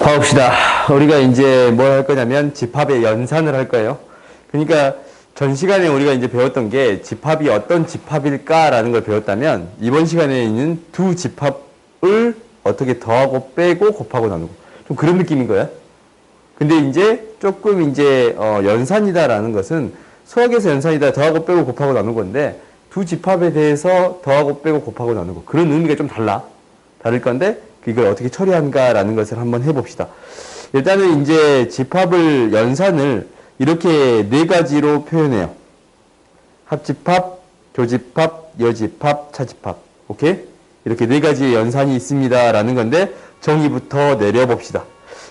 가봅시다. 우리가 이제 뭘 할 거냐면 집합의 연산을 할 거예요. 그러니까 전 시간에 우리가 이제 배웠던 게 집합이 어떤 집합일까라는 걸 배웠다면 이번 시간에 있는 두 집합을 어떻게 더하고 빼고 곱하고 나누고 좀 그런 느낌인 거야. 근데 이제 조금 이제 연산이다라는 것은 수학에서 연산이다 더하고 빼고 곱하고 나누는 건데 두 집합에 대해서 더하고 빼고 곱하고 나누고 그런 의미가 좀 다를 건데 이걸 어떻게 처리한가라는 것을 한번 해봅시다. 일단은 이제 집합을 연산을 이렇게 네 가지로 표현해요. 합집합, 교집합, 여집합, 차집합. 오케이? 이렇게 네 가지의 연산이 있습니다라는 건데 정의부터 내려봅시다.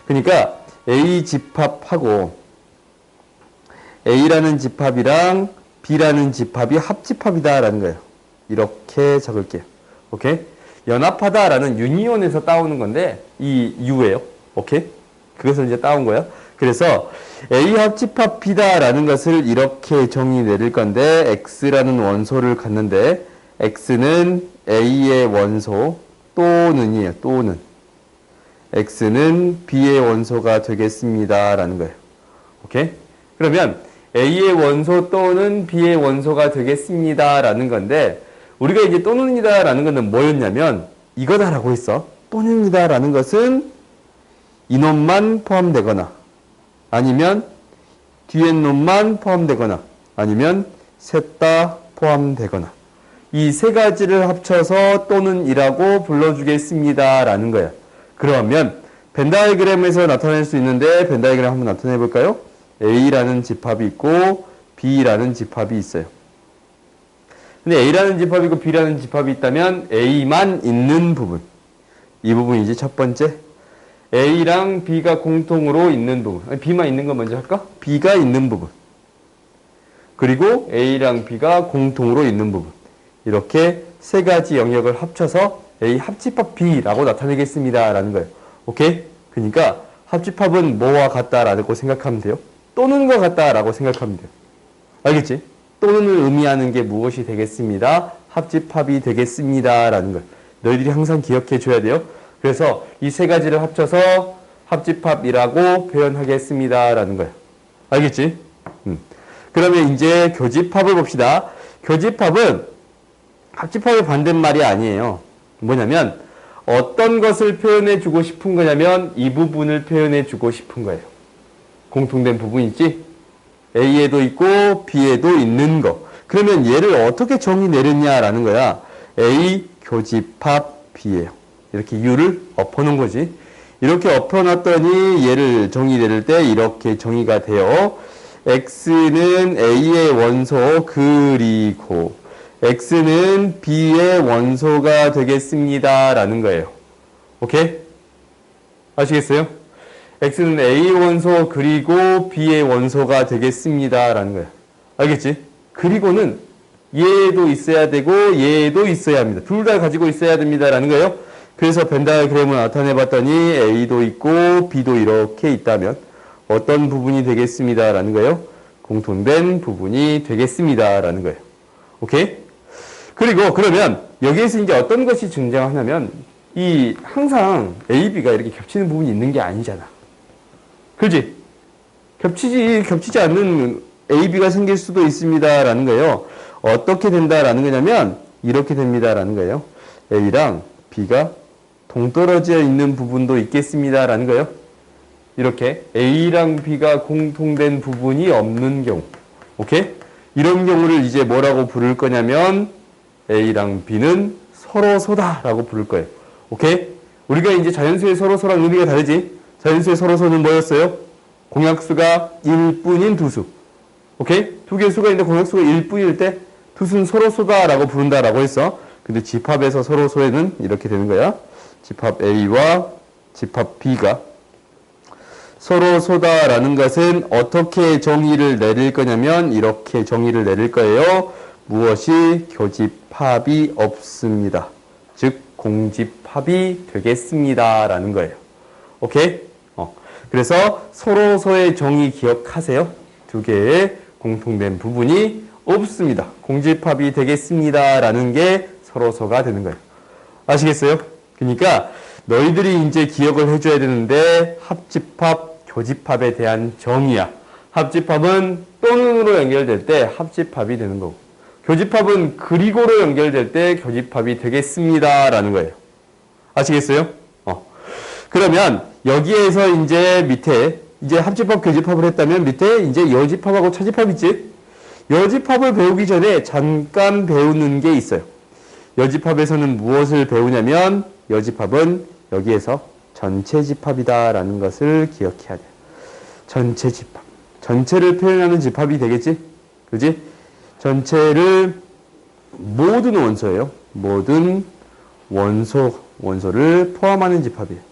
그러니까 A 집합하고 A라는 집합이랑 B라는 집합이 합집합이다라는 거예요. 이렇게 적을게요. 오케이? 연합하다라는 유니온에서 따오는 건데 이 U예요. 오케이? 그것을 이제 따온 거예요. 그래서 A 합집합 B다라는 것을 이렇게 정의 내릴 건데 X라는 원소를 갖는데 X는 A의 원소 또는이에요. 또는 X는 B의 원소가 되겠습니다라는 거예요. 오케이? 그러면 A의 원소 또는 B의 원소가 되겠습니다라는 건데 우리가 이제 또는이다 라는 것은 뭐였냐면 이거다라고 했어. 또는이다 라는 것은 이놈만 포함되거나 아니면 뒤에 놈만 포함되거나 아니면 셋 다 포함되거나 이 세 가지를 합쳐서 또는이라고 불러주겠습니다 라는 거야. 그러면 벤 다이그램에서 나타낼 수 있는데 벤 다이그램 한번 나타내 볼까요? A라는 집합이 있고 B라는 집합이 있어요. 근데 A라는 집합이 있고 B라는 집합이 있다면 A만 있는 부분. 이 부분이지 첫 번째. A랑 B가 공통으로 있는 부분. 아니, B만 있는 거 먼저 할까? B가 있는 부분. 그리고 A랑 B가 공통으로 있는 부분. 이렇게 세 가지 영역을 합쳐서 A 합집합 B라고 나타내겠습니다. 라는 거예요. 오케이? 그러니까 합집합은 뭐와 같다라고 생각하면 돼요. 또는 것 같다라고 생각하면 돼요. 알겠지? 또는을 의미하는 게 무엇이 되겠습니다. 합집합이 되겠습니다. 라는 걸 너희들이 항상 기억해 줘야 돼요. 그래서 이 세 가지를 합쳐서 합집합이라고 표현하겠습니다. 라는 거예요. 알겠지? 그러면 이제 교집합을 봅시다. 교집합은 합집합의 반대말이 아니에요. 뭐냐면 어떤 것을 표현해 주고 싶은 거냐면 이 부분을 표현해 주고 싶은 거예요. 공통된 부분 있지? A에도 있고 B에도 있는 거. 그러면 얘를 어떻게 정의 내렸냐라는 거야. A 교집합 B예요. 이렇게 U를 엎어놓은 거지. 이렇게 엎어놨더니 얘를 정의 내릴 때 이렇게 정의가 돼요. X는 A의 원소 그리고 X는 B의 원소가 되겠습니다. 라는 거예요. 오케이? 아시겠어요? X는 A의 원소 그리고 B의 원소가 되겠습니다. 라는 거예요. 알겠지? 그리고는 얘도 있어야 되고 얘도 있어야 합니다. 둘 다 가지고 있어야 됩니다. 라는 거예요. 그래서 벤 다이그램을 나타내 봤더니 A도 있고 B도 이렇게 있다면 어떤 부분이 되겠습니다. 라는 거예요. 공통된 부분이 되겠습니다. 라는 거예요. 오케이? 그리고 그러면 여기에서 이제 어떤 것이 등장하냐면 이 항상 A, B가 이렇게 겹치는 부분이 있는 게 아니잖아. 그렇지? 겹치지 않는 A, B가 생길 수도 있습니다. 라는 거예요. 어떻게 된다라는 거냐면 이렇게 됩니다. 라는 거예요. A랑 B가 동떨어져 있는 부분도 있겠습니다. 라는 거예요. 이렇게 A랑 B가 공통된 부분이 없는 경우. 오케이? 이런 경우를 이제 뭐라고 부를 거냐면 A랑 B는 서로소다라고 부를 거예요. 오케이? 우리가 이제 자연수의 서로소랑 의미가 다르지? 자연수의 서로소는 뭐였어요? 공약수가 1뿐인 두수. 오케이? 두 개의 수가 있는데 공약수가 1뿐일 때 두수는 서로소다라고 부른다라고 했어. 근데 집합에서 서로소에는 이렇게 되는 거야. 집합 A와 집합 B가 서로소다라는 것은 어떻게 정의를 내릴 거냐면 이렇게 정의를 내릴 거예요. 무엇이 교집합이 없습니다. 즉 공집합이 되겠습니다. 라는 거예요. 오케이? 그래서 서로서의 정의 기억하세요. 두 개의 공통된 부분이 없습니다. 공집합이 되겠습니다. 라는 게 서로서가 되는 거예요. 아시겠어요? 그러니까 너희들이 이제 기억을 해줘야 되는데 합집합, 교집합에 대한 정의야. 합집합은 또는으로 연결될 때 합집합이 되는 거고, 교집합은 그리고로 연결될 때 교집합이 되겠습니다 라는 거예요. 아시겠어요? 그러면 여기에서 이제 밑에 이제 합집합, 교집합을 했다면 밑에 이제 여집합하고 차집합 있지? 여집합을 배우기 전에 잠깐 배우는 게 있어요. 여집합에서는 무엇을 배우냐면 여집합은 여기에서 전체 집합이다 라는 것을 기억해야 돼요. 전체 집합. 전체를 표현하는 집합이 되겠지? 그지? 전체를 모든 원소예요. 모든 원소를 포함하는 집합이에요.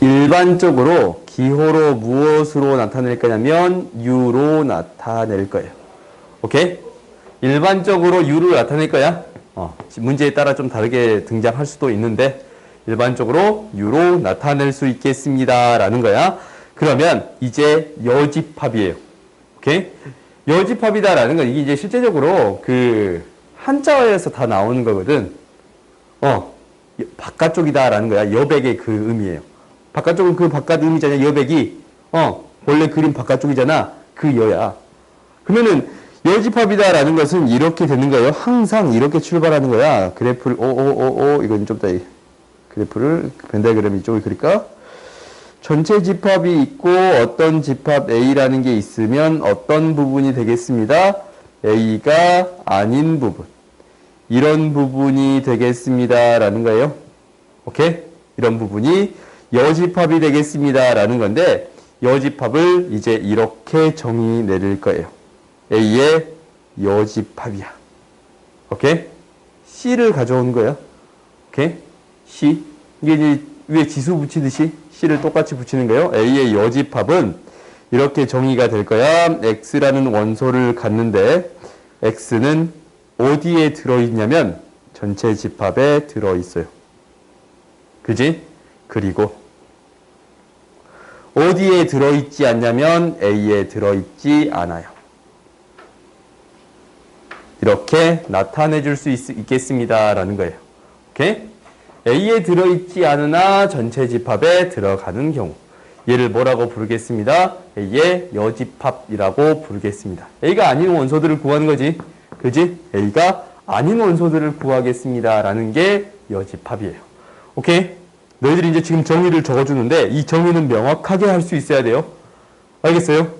일반적으로 기호로 무엇으로 나타낼 거냐면 U로 나타낼 거예요. 오케이? 일반적으로 U로 나타낼 거야. 문제에 따라 좀 다르게 등장할 수도 있는데 일반적으로 U로 나타낼 수 있겠습니다 라는 거야. 그러면 이제 여집합이에요. 오케이? 여집합이다 라는 건 이게 이제 실제적으로 그 한자어에서 다 나오는 거거든. 바깥쪽이다 라는 거야. 여백의 그 의미예요. 바깥쪽은 그 바깥 의미잖아. 여백이 원래 그림 바깥쪽이잖아. 그 여야. 그러면은 여집합이다라는 것은 이렇게 되는 거예요. 항상 이렇게 출발하는 거야. 그래프를 이건 좀 더 그래프를 벤다이그램 이쪽을 그릴까? 전체 집합이 있고 어떤 집합 A라는 게 있으면 어떤 부분이 되겠습니다. A가 아닌 부분. 이런 부분이 되겠습니다 라는 거예요. 오케이? 이런 부분이 여집합이 되겠습니다 라는 건데 여집합을 이제 이렇게 정의 내릴 거예요. A의 여집합이야. 오케이? C를 가져온 거야. 오케이? C. 이게 이제 위에 지수 붙이듯이 C를 똑같이 붙이는 거예요. A의 여집합은 이렇게 정의가 될 거야. X라는 원소를 갖는데 X는 어디에 들어있냐면 전체 집합에 들어있어요. 그지? 그리고 어디에 들어있지 않냐면 A에 들어있지 않아요. 이렇게 나타내 줄 수 있겠습니다 라는 거예요. 오케이? A에 들어있지 않으나 전체 집합에 들어가는 경우 얘를 뭐라고 부르겠습니다. A의 여집합이라고 부르겠습니다. A가 아닌 원소들을 구하는 거지. 그지? A가 아닌 원소들을 구하겠습니다 라는 게 여집합이에요. 오케이? 너희들이 이제 지금 정의를 적어주는데 이 정의는 명확하게 할 수 있어야 돼요. 알겠어요?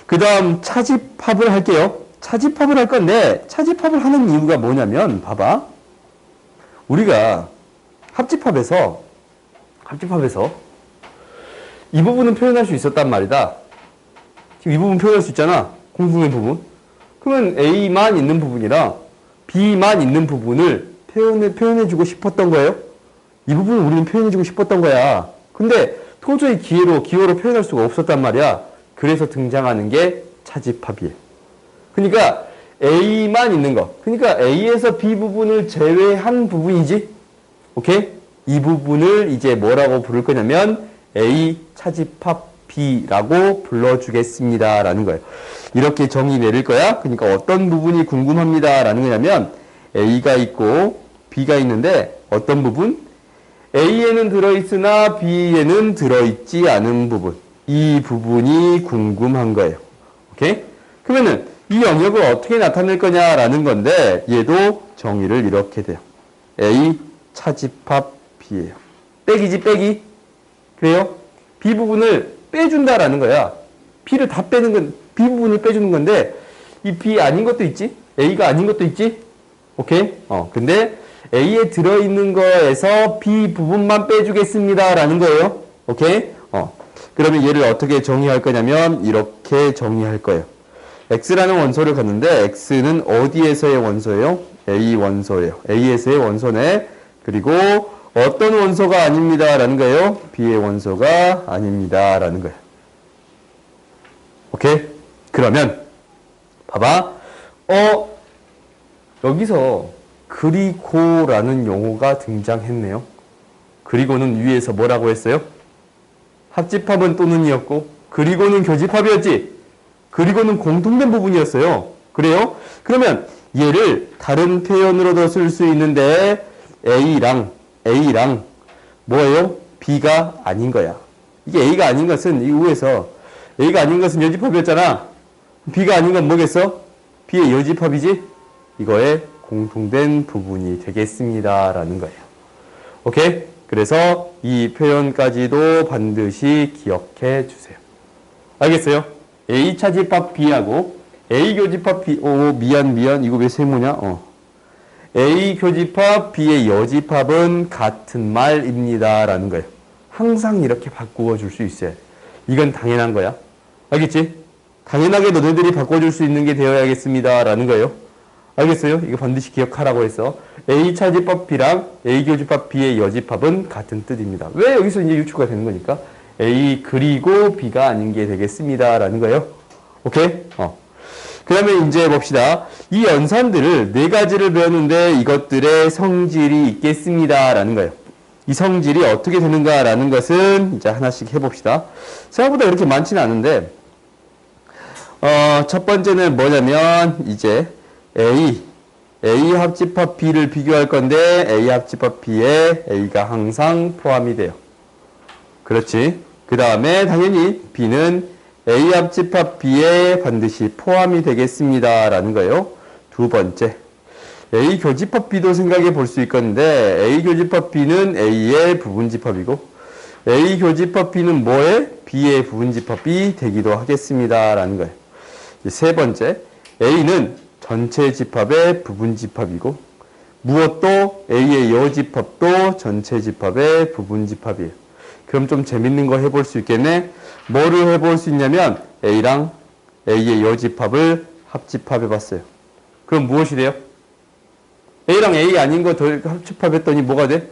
그 다음 차집합을 할게요. 차집합을 할 건데 차집합을 하는 이유가 뭐냐면 봐봐. 우리가 합집합에서 이 부분은 표현할 수 있었단 말이다. 지금 이 부분 표현할 수 있잖아. 공통된 부분. 그러면 A만 있는 부분이랑 B만 있는 부분을 표현해주고 싶었던 거예요. 이 부분을 우리는 표현해주고 싶었던 거야. 근데 도저히 기호로 표현할 수가 없었단 말이야. 그래서 등장하는 게 차집합이에요. 그러니까 A만 있는 거. 그러니까 A에서 B 부분을 제외한 부분이지. 오케이? 이 부분을 이제 뭐라고 부를 거냐면 A 차집합 B라고 불러주겠습니다 라는 거예요. 이렇게 정의 내릴 거야. 그러니까 어떤 부분이 궁금합니다 라는 거냐면 A가 있고 B가 있는데 어떤 부분? A에는 들어있으나 B에는 들어있지 않은 부분. 이 부분이 궁금한 거예요. 오케이? 그러면은 이 영역을 어떻게 나타낼 거냐라는 건데 얘도 정의를 이렇게 돼요. A 차집합 B예요. 빼기지 빼기. 그래요? B 부분을 빼준다라는 거야. B를 다 빼는 건 B 부분을 빼주는 건데 이 B 아닌 것도 있지? A가 아닌 것도 있지? 오케이? 근데 A에 들어있는 거에서 B 부분만 빼주겠습니다 라는 거예요. 오케이? 그러면 얘를 어떻게 정의할 거냐면 이렇게 정의할 거예요. X라는 원소를 갖는데 X는 어디에서의 원소예요? A 원소예요. A에서의 원소네. 그리고 어떤 원소가 아닙니다 라는 거예요? B의 원소가 아닙니다 라는 거예요. 오케이? 그러면 봐봐. 여기서 그리고라는 용어가 등장했네요. 그리고는 위에서 뭐라고 했어요? 합집합은 또는이었고 그리고는 교집합이었지. 그리고는 공통된 부분이었어요. 그래요? 그러면 얘를 다른 표현으로도 쓸 수 있는데 A랑 뭐예요? B가 아닌 거야. 이게 A가 아닌 것은 이 위에서 A가 아닌 것은 여집합이었잖아. B가 아닌 건 뭐겠어? B의 여집합이지? 이거의 공통된 부분이 되겠습니다. 라는 거예요. 오케이? 그래서 이 표현까지도 반드시 기억해 주세요. 알겠어요? A차 집합 B하고 A 교집합 B, 미안. 이거 왜 세모냐? A 교집합 B의 여집합은 같은 말입니다. 라는 거예요. 항상 이렇게 바꾸어 줄 수 있어야 돼. 이건 당연한 거야. 알겠지? 당연하게 너네들이 바꿔줄 수 있는 게 되어야겠습니다. 라는 거예요. 알겠어요? 이거 반드시 기억하라고 했어. A 차집합 B랑 A 교집합 B의 여집합은 같은 뜻입니다. 왜 여기서 이제 유추가 되는 거니까? A 그리고 B가 아닌 게 되겠습니다. 라는 거예요. 오케이? 그 다음에 이제 봅시다. 이 연산들을 네 가지를 배웠는데 이것들의 성질이 있겠습니다. 라는 거예요. 이 성질이 어떻게 되는가 라는 것은 이제 하나씩 해봅시다. 생각보다 그렇게 많지는 않은데, 첫 번째는 뭐냐면, 이제 A 합집합 B를 비교할 건데, A 합집합 B에 A가 항상 포함이 돼요. 그렇지. 그 다음에 당연히 B는 A 합집합 B에 반드시 포함이 되겠습니다. 라는 거예요. 두 번째. A 교집합 B도 생각해 볼 수 있겠는데, A 교집합 B는 A의 부분집합이고, A 교집합 B는 뭐에? B의 부분집합이 되기도 하겠습니다. 라는 거예요. 세 번째. A는 전체 집합의 부분집합이고, 무엇도 A의 여집합도 전체 집합의 부분집합이에요. 그럼 좀 재밌는 거 해볼 수 있겠네? 뭐를 해볼 수 있냐면 A랑 A의 여집합을 합집합해 봤어요. 그럼 무엇이 돼요? A랑 A 아닌 거 더 합집합했더니 뭐가 돼?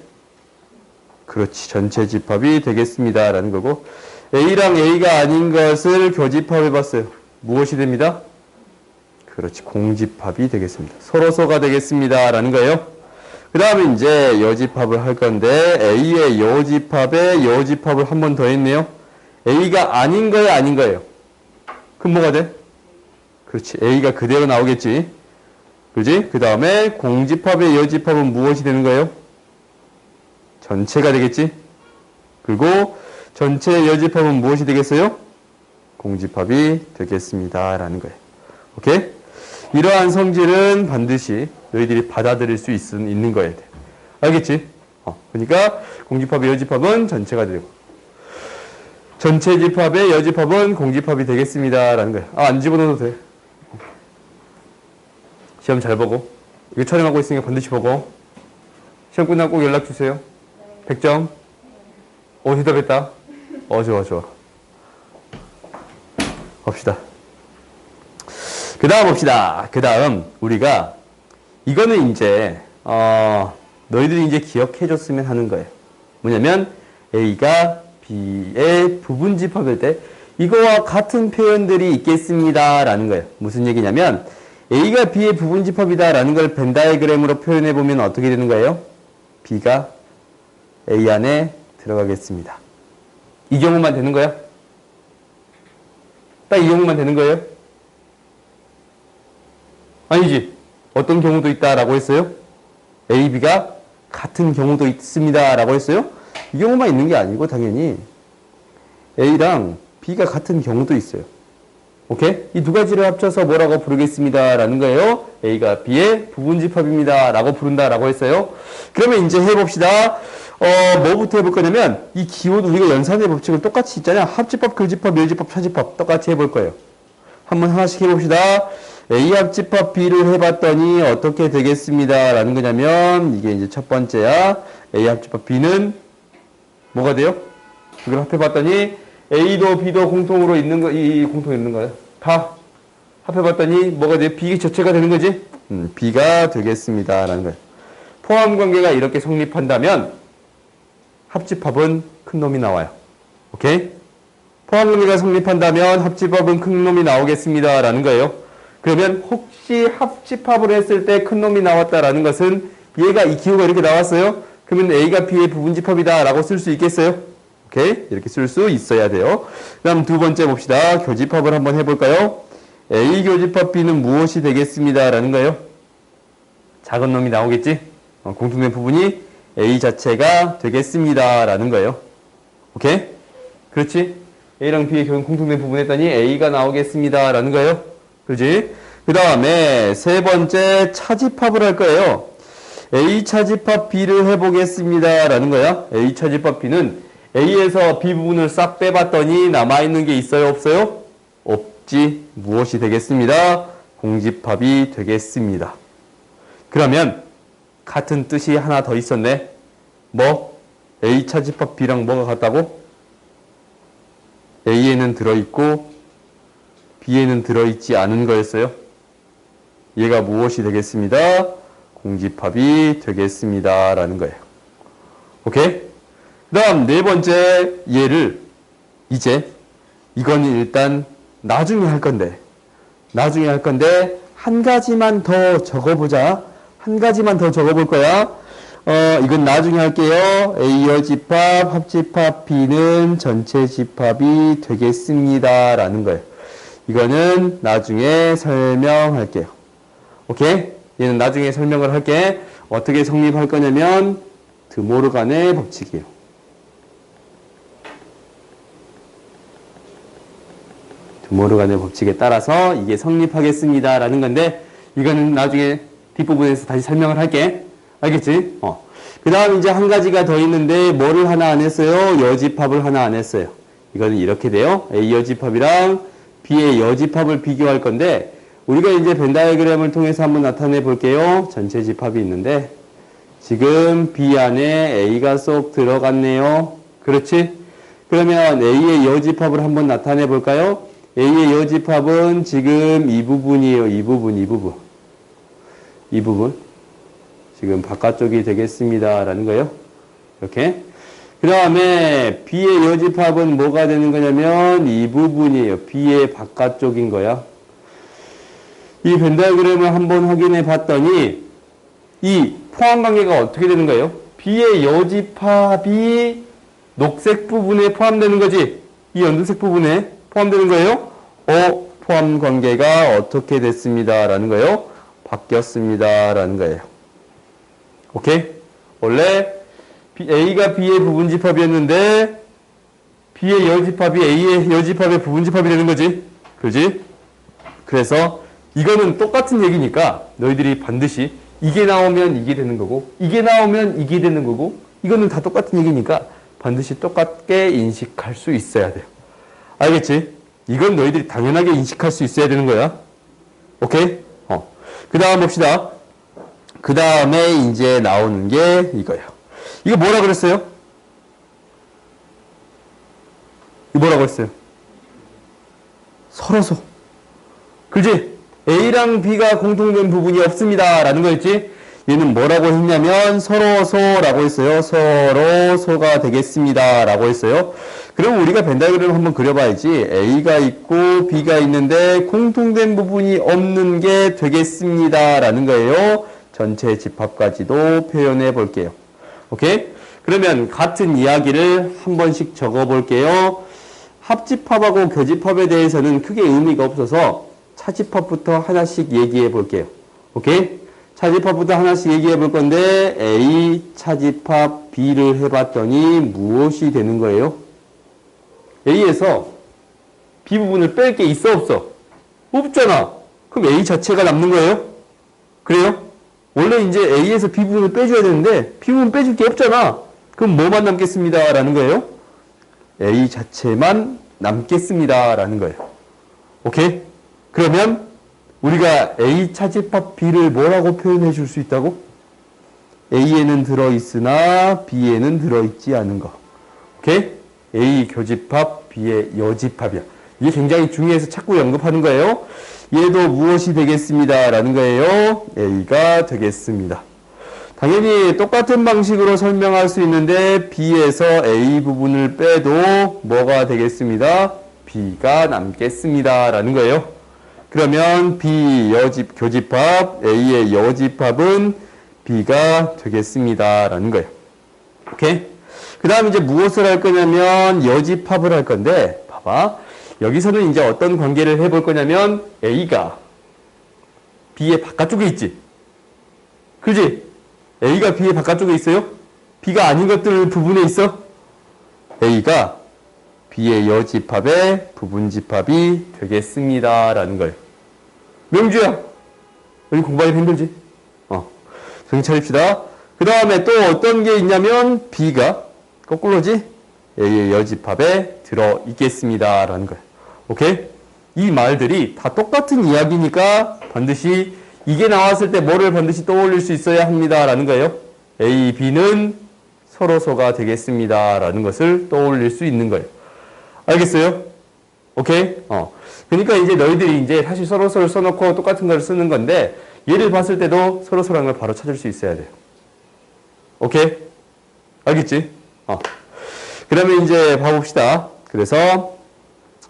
그렇지. 전체 집합이 되겠습니다. 라는 거고, A랑 A가 아닌 것을 교집합해 봤어요. 무엇이 됩니다? 그렇지. 공집합이 되겠습니다. 서로서가 되겠습니다. 라는 거예요. 그 다음에 이제 여집합을 할 건데, A의 여집합에 여집합을 한 번 더 했네요. A가 아닌 거예요, 아닌 거예요? 그럼 뭐가 돼? 그렇지. A가 그대로 나오겠지. 그지? 그 다음에 공집합의 여집합은 무엇이 되는 거예요? 전체가 되겠지? 그리고 전체의 여집합은 무엇이 되겠어요? 공집합이 되겠습니다. 라는 거예요. 오케이? 이러한 성질은 반드시 너희들이 받아들일 수 있는 거야 돼. 알겠지? 그러니까 공집합의 여집합은 전체가 되고, 전체 집합의 여집합은 공집합이 되겠습니다. 라는 거야. 안 집어넣어도 돼. 시험 잘 보고. 이거 촬영하고 있으니까 반드시 보고. 시험 끝나고 꼭 연락 주세요. 100점. 대답했다. 좋아. 봅시다. 그 다음 봅시다. 그 다음, 우리가, 이거는 이제, 너희들이 이제 기억해 줬으면 하는 거예요. 뭐냐면, A가 B의 부분집합일 때, 이거와 같은 표현들이 있겠습니다. 라는 거예요. 무슨 얘기냐면, A가 B의 부분집합이다. 라는 걸 벤 다이어그램으로 표현해 보면 어떻게 되는 거예요? B가 A 안에 들어가겠습니다. 이 경우만 되는 거야? 딱 이 경우만 되는 거예요? 아니지. 어떤 경우도 있다라고 했어요? A, B가 같은 경우도 있습니다. 라고 했어요? 이 경우만 있는 게 아니고 당연히 A랑 B가 같은 경우도 있어요. 오케이? 이 두 가지를 합쳐서 뭐라고 부르겠습니다. 라는 거예요. A가 B의 부분집합입니다. 라고 부른다. 라고 했어요. 그러면 이제 해봅시다. 뭐부터 해볼 거냐면, 이 기호도 우리가 연산의 법칙을 똑같이 있잖아요. 합집합, 교집합, 여집합, 차집합. 똑같이 해볼 거예요. 한번 하나씩 해봅시다. A 합집합 B를 해봤더니 어떻게 되겠습니다. 라는 거냐면, 이게 이제 첫 번째야. A 합집합 B는 뭐가 돼요? 이걸 합해봤더니, A도 B도 공통으로 있는 거, 공통이 있는 거예요. 다 합해봤더니 뭐가 돼요? B 전체가 되는 거지? B가 되겠습니다. 라는 거예요. 포함 관계가 이렇게 성립한다면 합집합은 큰 놈이 나와요. 오케이? 포함 관계가 성립한다면 합집합은 큰 놈이 나오겠습니다. 라는 거예요. 그러면 혹시 합집합을 했을 때 큰 놈이 나왔다라는 것은 얘가 이 기호가 이렇게 나왔어요? 그러면 A가 B의 부분집합이다 라고 쓸 수 있겠어요? 오케이? 이렇게 쓸 수 있어야 돼요. 그 다음 두 번째 봅시다. 교집합을 한번 해볼까요? A 교집합 B는 무엇이 되겠습니다. 라는 거예요. 작은 놈이 나오겠지? 공통된 부분이 A 자체가 되겠습니다. 라는 거예요. 오케이? 그렇지? A랑 B의 공통된 부분 했더니 A가 나오겠습니다. 라는 거예요. 그렇지? 그 다음에 세 번째 차집합을 할 거예요. A 차집합 B를 해보겠습니다. 라는 거야. A 차집합 B는 A에서 B 부분을 싹 빼봤더니 남아있는 게 있어요? 없어요? 없지. 무엇이 되겠습니다? 공집합이 되겠습니다. 그러면 같은 뜻이 하나 더 있었네. 뭐? A 차집합 B랑 뭐가 같다고? A에는 들어있고 B에는 들어있지 않은 거였어요. 얘가 무엇이 되겠습니다? 공집합이 되겠습니다. 라는 거예요. 오케이? 그 다음 네 번째 얘를 이제 이거는 일단 나중에 할 건데 한 가지만 더 적어보자. 한 가지만 더 적어볼 거야. 이건 나중에 할게요. A의 집합, 합집합 B는 전체 집합이 되겠습니다. 라는 거예요. 이거는 나중에 설명할게요. 오케이? 얘는 나중에 설명을 할게. 어떻게 성립할 거냐면 드모르간의 법칙이에요. 드모르간의 법칙에 따라서 이게 성립하겠습니다. 라는 건데 이거는 나중에 뒷부분에서 다시 설명을 할게. 알겠지? 그 다음 이제 한 가지가 더 있는데 뭐를 하나 안 했어요? 여집합을 하나 안 했어요. 이거는 이렇게 돼요. A 여집합이랑 B의 여집합을 비교할 건데 우리가 이제 벤 다이어그램을 통해서 한번 나타내 볼게요. 전체 집합이 있는데 지금 B 안에 A가 쏙 들어갔네요. 그렇지? 그러면 A의 여집합을 한번 나타내 볼까요? A의 여집합은 지금 이 부분이에요. 이 부분. 지금 바깥쪽이 되겠습니다. 라는 거예요. 이렇게. 그 다음에 B의 여집합은 뭐가 되는 거냐면 이 부분이에요. B의 바깥쪽인 거야. 이 벤 다이어그램을 한번 확인해 봤더니 이 포함 관계가 어떻게 되는 거예요? B의 여집합이 녹색 부분에 포함되는 거지. 이 연두색 부분에 포함되는 거예요. 포함 관계가 어떻게 됐습니다. 라는 거예요. 바뀌었습니다. 라는 거예요. 오케이? 원래 A가 B의 부분집합이었는데 B의 여집합이 A의 여집합의 부분집합이 되는 거지. 그지? 그래서 이거는 똑같은 얘기니까 너희들이 반드시 이게 나오면 이게 되는 거고 이게 나오면 이게 되는 거고 이거는 다 똑같은 얘기니까 반드시 똑같게 인식할 수 있어야 돼요. 알겠지? 이건 너희들이 당연하게 인식할 수 있어야 되는 거야. 오케이? 그 다음 봅시다. 그 다음에 이제 나오는 게 이거예요. 이거 뭐라 그랬어요? 이거 뭐라고 했어요? 서로소. 그지? A랑 B가 공통된 부분이 없습니다. 라는 거였지? 얘는 뭐라고 했냐면 서로소라고 했어요. 서로소가 되겠습니다. 라고 했어요. 그럼 우리가 벤 다이어그램을 한번 그려봐야지. A가 있고 B가 있는데 공통된 부분이 없는 게 되겠습니다. 라는 거예요. 전체 집합까지도 표현해 볼게요. 오케이? 그러면 같은 이야기를 한 번씩 적어 볼게요. 합집합하고 교집합에 대해서는 크게 의미가 없어서 차집합부터 하나씩 얘기해 볼게요. 오케이? 차집합부터 하나씩 얘기해 볼 건데 A 차집합 B를 해봤더니 무엇이 되는 거예요? A에서 B 부분을 뺄 게 있어 없어? 없잖아. 그럼 A 자체가 남는 거예요? 그래요? 원래 이제 A에서 B 부분을 빼줘야 되는데 B 부분 빼줄 게 없잖아. 그럼 뭐만 남겠습니다. 라는 거예요? A 자체만 남겠습니다. 라는 거예요. 오케이? 그러면 우리가 A 차집합 B를 뭐라고 표현해 줄 수 있다고? A에는 들어있으나 B에는 들어있지 않은 거. 오케이? A 교집합, B의 여집합이야. 이게 굉장히 중요해서 자꾸 언급하는 거예요. 얘도 무엇이 되겠습니다. 라는 거예요. A가 되겠습니다. 당연히 똑같은 방식으로 설명할 수 있는데 B에서 A 부분을 빼도 뭐가 되겠습니다. B가 남겠습니다. 라는 거예요. 그러면 B 교집합, A의 여집합은 B가 되겠습니다. 라는 거예요. 오케이? 그 다음 이제 무엇을 할 거냐면 여집합을 할 건데, 봐봐. 여기서는 이제 어떤 관계를 해볼 거냐면 A가 B의 바깥쪽에 있지. 그지? A가 B의 바깥쪽에 있어요? B가 아닌 것들 부분에 있어? A가 B의 여집합의 부분집합이 되겠습니다. 라는 거예요. 명주야, 여기 공부하기 힘들지? 정신 차립시다. 그 다음에 또 어떤 게 있냐면 B가 거꾸로지? A의 여집합에 들어있겠습니다. 라는 거예요. 오케이? 이 말들이 다 똑같은 이야기니까 반드시 이게 나왔을 때 뭐를 반드시 떠올릴 수 있어야 합니다. 라는 거예요. A, B는 서로소가 되겠습니다. 라는 것을 떠올릴 수 있는 거예요. 알겠어요? 오케이? 그러니까 이제 너희들이 이제 사실 서로소를 써놓고 똑같은 걸 쓰는 건데 얘를 봤을 때도 서로소라는 걸 바로 찾을 수 있어야 돼요. 오케이? 알겠지? 그러면 이제 봐봅시다. 그래서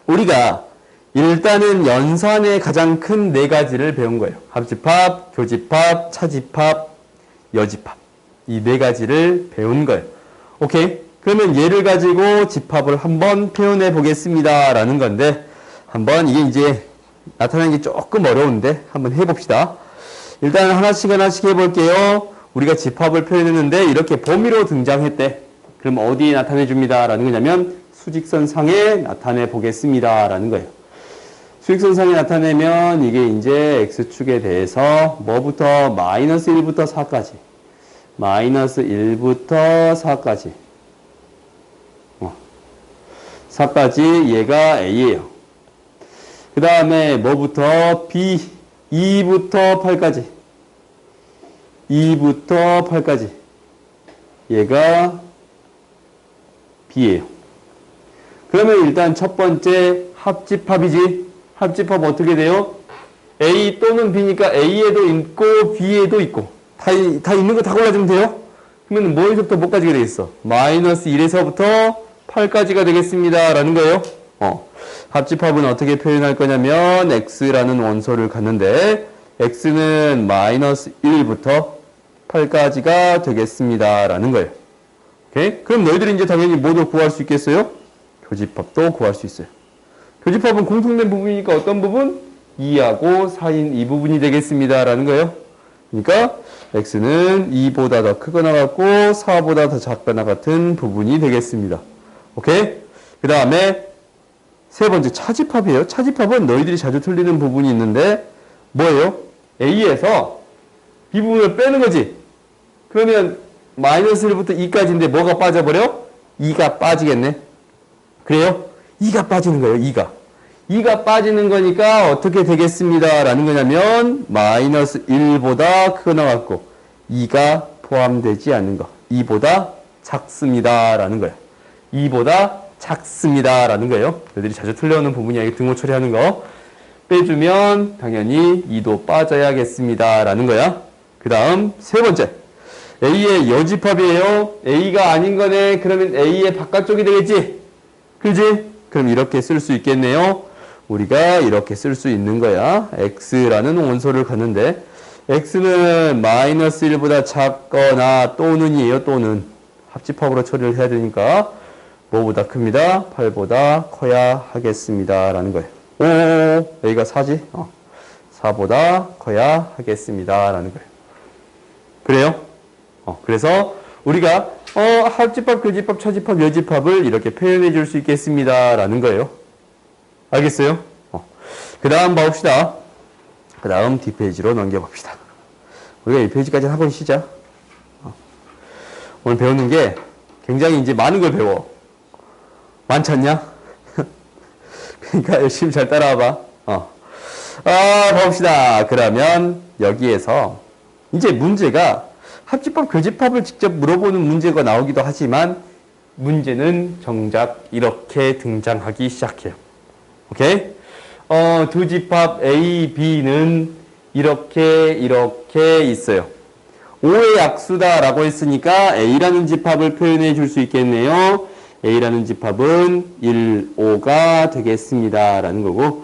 우리가 일단은 연산의 가장 큰 네 가지를 배운 거예요. 합집합, 교집합, 차집합, 여집합. 이 네 가지를 배운 거예요. 오케이? 그러면 얘를 가지고 집합을 한번 표현해 보겠습니다. 라는 건데, 한번 이게 이제 나타내는 게 조금 어려운데, 한번 해봅시다. 일단 하나씩 해볼게요. 우리가 집합을 표현했는데, 이렇게 범위로 등장했대. 그럼 어디에 나타내 줍니다. 라는 거냐면, 수직선상에 나타내 보겠습니다. 라는 거예요. 수직선상에 나타내면 이게 이제 X축에 대해서 뭐부터 마이너스 1부터 4까지 마이너스 1부터 4까지 4까지 얘가 A예요. 그 다음에 뭐부터 B 2부터 8까지 2부터 8까지 얘가 B예요. 그러면 일단 첫 번째 합집합이지. 합집합 어떻게 돼요? A 또는 B니까 A에도 있고 B에도 있고 다 있는 거 다 골라주면 돼요? 그러면 뭐에서부터 뭐까지 되겠어? 마이너스 1에서부터 8까지가 되겠습니다. 라는 거예요. 합집합은 어떻게 표현할 거냐면 X라는 원소를 갖는데 X는 마이너스 1부터 8까지가 되겠습니다. 라는 거예요. 오케이? 그럼 너희들이 이제 당연히 뭐도 구할 수 있겠어요? 교집합도 구할 수 있어요. 교집합은 공통된 부분이니까 어떤 부분? 2하고 4인 이 부분이 되겠습니다. 라는 거예요. 그러니까 X는 2보다 더 크거나 같고 4보다 더 작거나 같은 부분이 되겠습니다. 오케이? 그 다음에 세 번째 차집합이에요. 차집합은 너희들이 자주 틀리는 부분이 있는데 뭐예요? A에서 B 부분을 빼는 거지. 그러면 마이너스 1부터 2까지인데 뭐가 빠져버려? 2가 빠지겠네. 그래요? 2가 빠지는 거예요. 2가 빠지는 거니까 어떻게 되겠습니다. 라는 거냐면 마이너스 1보다 크거나 같고 2가 포함되지 않는 거. 2보다 작습니다. 라는 거예요. 2보다 작습니다. 라는 거예요. 너희들이 자주 틀려오는 부분이야. 이게 등호 처리하는 거. 빼주면 당연히 2도 빠져야겠습니다. 라는 거야. 그 다음 세 번째. A의 여집합이에요. A가 아닌 거네. 그러면 A의 바깥쪽이 되겠지? 그지? 그럼 이렇게 쓸 수 있겠네요. 우리가 이렇게 쓸 수 있는 거야. X라는 원소를 갖는데 X는 마이너스 1보다 작거나 또는이에요. 또는 합집합으로 처리를 해야 되니까 뭐보다 큽니다. 8보다 커야 하겠습니다. 라는 거예요. 오, A가 4지? 4보다 커야 하겠습니다. 라는 거예요. 그래요? 그래서 우리가 합집합, 교집합, 차집합, 여집합을 이렇게 표현해 줄 수 있겠습니다. 라는 거예요. 알겠어요? 그 다음 봐봅시다. 그 다음 뒷페이지로 넘겨봅시다. 우리가 1페이지까지 한번 쉬자. 오늘 배우는 게 굉장히 이제 많은 걸 배워. 많지 않냐? 그러니까 열심히 잘 따라와봐. 봅시다. 그러면 여기에서 이제 문제가 합집합, 교집합을 직접 물어보는 문제가 나오기도 하지만 문제는 정작 이렇게 등장하기 시작해요. 오케이? 두 집합 A, B는 이렇게 있어요. 5의 약수다라고 했으니까 A라는 집합을 표현해 줄 수 있겠네요. A라는 집합은 1, 5가 되겠습니다. 라는 거고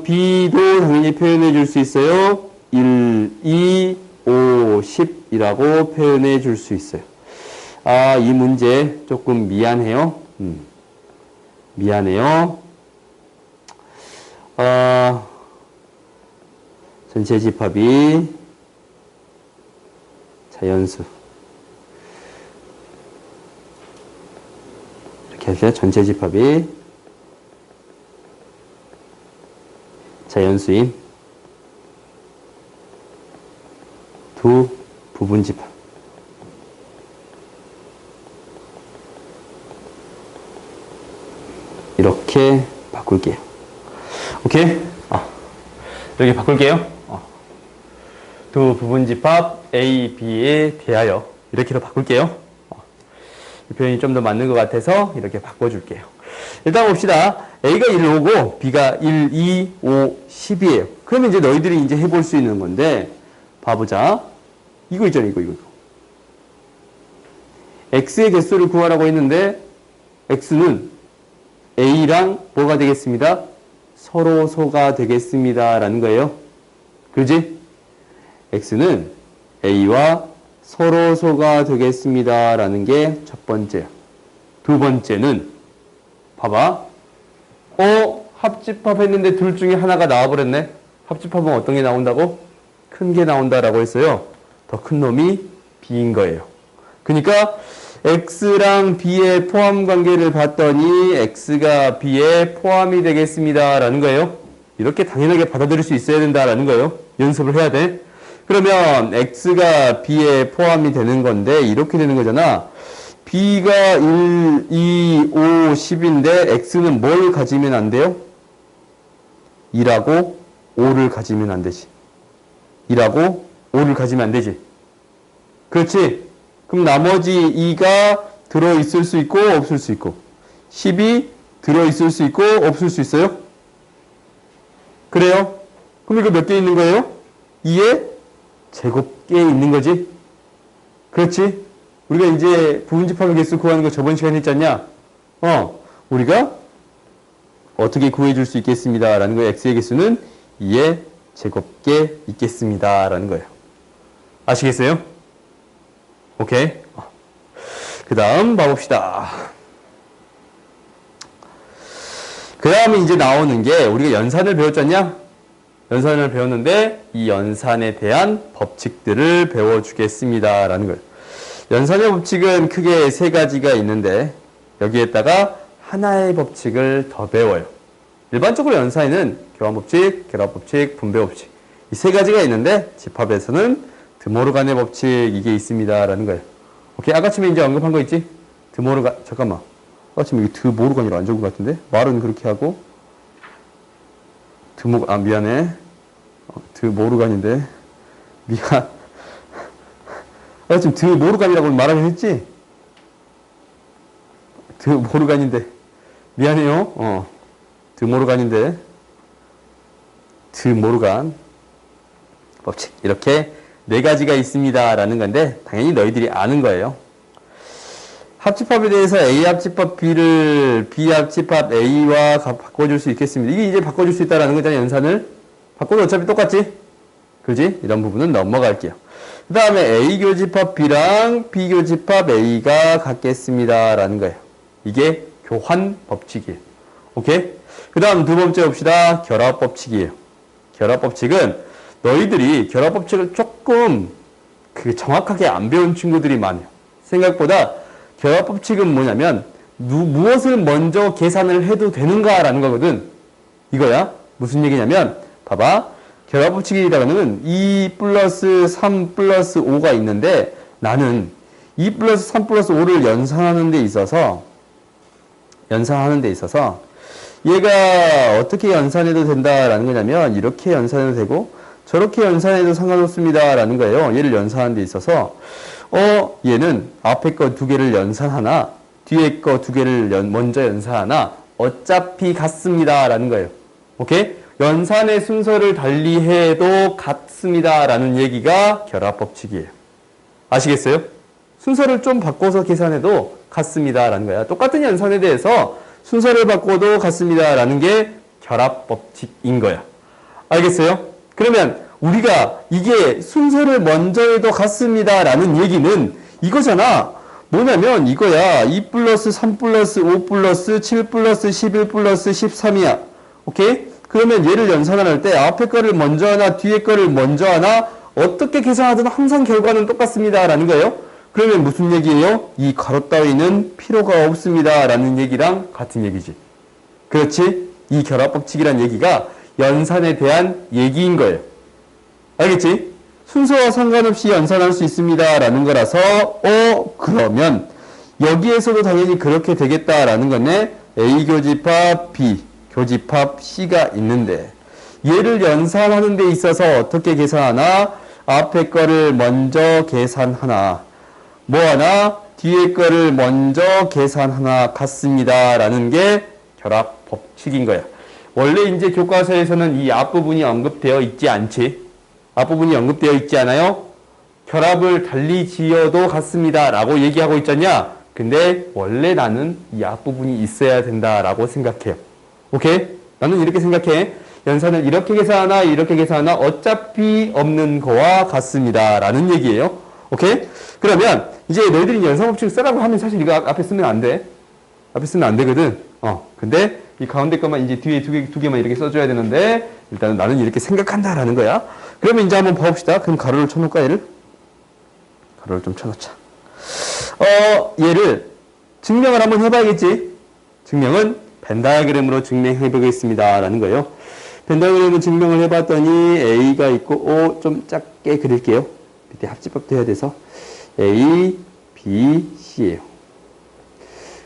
B도 당연히 표현해 줄 수 있어요. 1, 2, 5, 10이라고 표현해 줄 수 있어요. 이 문제 조금 미안해요. 미안해요. 전체 집합이 자연수. 이렇게 하시죠. 전체 집합이 자연수인 두 부분 집합. 이렇게 바꿀게요. 오케이? 이렇게 바꿀게요. 두 부분 집합 A, B에 대하여 이렇게로 바꿀게요. 이 표현이 좀 더 맞는 것 같아서 이렇게 바꿔줄게요. 일단 봅시다. A가 1, 5고 B가 1, 2, 5, 10이에요. 그러면 이제 너희들이 이제 해볼 수 있는 건데 봐보자. 이거 있잖아, 이거. X의 개수를 구하라고 했는데 X는 A랑 뭐가 되겠습니다? 서로소가 되겠습니다. 라는 거예요. 그지? X는 A와 서로소가 되겠습니다. 라는 게 첫 번째야. 두 번째는 봐봐. 합집합 했는데 둘 중에 하나가 나와버렸네. 합집합은 어떤 게 나온다고? 큰 게 나온다라고 했어요. 더 큰 놈이 B인 거예요. 그러니까 X랑 B의 포함 관계를 봤더니 X가 B에 포함이 되겠습니다. 라는 거예요. 이렇게 당연하게 받아들일 수 있어야 된다라는 거예요. 연습을 해야 돼. 그러면 X가 B에 포함이 되는 건데 이렇게 되는 거잖아. B가 1, 2, 5, 10인데 X는 뭘 가지면 안 돼요? 2라고 5를 가지면 안 되지. 2라고 5를 가지면 안 되지. 그렇지? 그럼 나머지 2가 들어있을 수 있고 없을 수 있고 10이 들어있을 수 있고 없을 수 있어요? 그래요? 그럼 이거 몇 개 있는 거예요? 2의 제곱계에 있는 거지? 그렇지? 우리가 이제 부분집합의 개수 구하는 거 저번 시간에 했지 않냐? 우리가 어떻게 구해줄 수 있겠습니다. 라는 거예요. X의 개수는 2의 제곱계에 있겠습니다. 라는 거예요. 아시겠어요? 오케이. 그 다음 봐봅시다. 그 다음에 이제 나오는 게 우리가 연산을 배웠잖냐? 연산을 배웠는데 이 연산에 대한 법칙들을 배워주겠습니다. 라는 거예요. 연산의 법칙은 크게 세 가지가 있는데 여기에다가 하나의 법칙을 더 배워요. 일반적으로 연산에는 교환법칙, 결합법칙, 분배법칙 이 세 가지가 있는데 집합에서는 드모르간의 법칙 이게 있습니다. 라는 거예요. 오케이. 아까쯤에 이제 언급한 거 있지? 드모르간, 잠깐만. 아까쯤에 이게 드모르간이라 안 적은 것 같은데? 말은 그렇게 하고. 미안해. 드모르간인데. 미안. 아까쯤 드모르간이라고 말하긴 했지? 드모르간인데. 미안해요. 드모르간인데. 드모르간. 법칙. 이렇게 네 가지가 있습니다. 라는 건데, 당연히 너희들이 아는 거예요. 합집합에 대해서 A 합집합 B를 B 합집합 A와 바꿔줄 수 있겠습니다. 이게 이제 바꿔줄 수 있다라는 거잖아요. 연산을. 바꿔도 어차피 똑같지? 그지? 이런 부분은 넘어갈게요. 그 다음에 A 교집합 B랑 B 교집합 A가 같겠습니다. 라는 거예요. 이게 교환 법칙이에요. 오케이? 그 다음 두 번째 봅시다. 결합 법칙이에요. 결합 법칙은 너희들이 결합 법칙을 조금 정확하게 안 배운 친구들이 많아요. 생각보다 결합 법칙은 뭐냐면 무엇을 먼저 계산을 해도 되는가라는 거거든. 이거야. 무슨 얘기냐면 봐봐. 결합 법칙이라는 2 플러스 3 플러스 5가 있는데 나는 2 플러스 3 플러스 5를 연산하는 데 있어서 얘가 어떻게 연산해도 된다라는 거냐면 이렇게 연산해도 되고 저렇게 연산해도 상관없습니다. 라는 거예요. 얘를 연산하는 데 있어서 얘는 앞에 거 두 개를 연산하나 뒤에 거 두 개를 먼저 연산하나 어차피 같습니다. 라는 거예요. 오케이? 연산의 순서를 달리해도 같습니다. 라는 얘기가 결합법칙이에요. 아시겠어요? 순서를 좀 바꿔서 계산해도 같습니다. 라는 거야. 똑같은 연산에 대해서 순서를 바꿔도 같습니다. 라는 게 결합법칙인 거야. 알겠어요? 그러면 우리가 이게 순서를 먼저 해도 같습니다. 라는 얘기는 이거잖아. 뭐냐면 이거야. 2 플러스 3 플러스 5 플러스 7 플러스 11 플러스 13이야. 오케이? 그러면 얘를 연산할 때 앞에 거를 먼저 하나 뒤에 거를 먼저 하나 어떻게 계산하든 항상 결과는 똑같습니다 라는 거예요. 그러면 무슨 얘기예요? 이 가로 따위는 필요가 없습니다 라는 얘기랑 같은 얘기지. 그렇지? 이 결합법칙이란 얘기가 연산에 대한 얘기인 거예요. 알겠지? 순서와 상관없이 연산할 수 있습니다 라는 거라서 그러면 여기에서도 당연히 그렇게 되겠다라는 거네. A 교집합 B 교집합 C가 있는데 얘를 연산하는 데 있어서 어떻게 계산하나? 앞에 거를 먼저 계산하나 뭐 하나? 뒤에 거를 먼저 계산하나 같습니다 라는 게 결합 법칙인 거야. 원래 이제 교과서에서는 이 앞부분이 언급되어 있지 않지? 앞부분이 언급되어 있지 않아요? 결합을 달리 지어도 같습니다 라고 얘기하고 있잖냐? 근데 원래 나는 이 앞부분이 있어야 된다라고 생각해요. 오케이? 나는 이렇게 생각해. 연산을 이렇게 계산하나 이렇게 계산하나 어차피 없는 거와 같습니다 라는 얘기예요. 오케이? 그러면 이제 너희들이 연산법칙을 쓰라고 하면 사실 이거 앞에 쓰면 안 돼. 앞에 쓰면 안 되거든. 근데 이 가운데 것만 이제 뒤에 두 개만 이렇게 써줘야 되는데 일단은 나는 이렇게 생각한다라는 거야. 그러면 이제 한번 봐봅시다. 그럼 가로를 쳐놓을까 얘를? 가로를 좀 쳐놓자. 얘를 증명을 한번 해봐야겠지. 증명은 벤 다이어그램으로 증명해 보겠습니다 라는 거예요. 벤 다이어그램을 증명을 해봤더니 A가 있고 좀 작게 그릴게요. 밑에 합집합도 해야 돼서 A, B, C예요.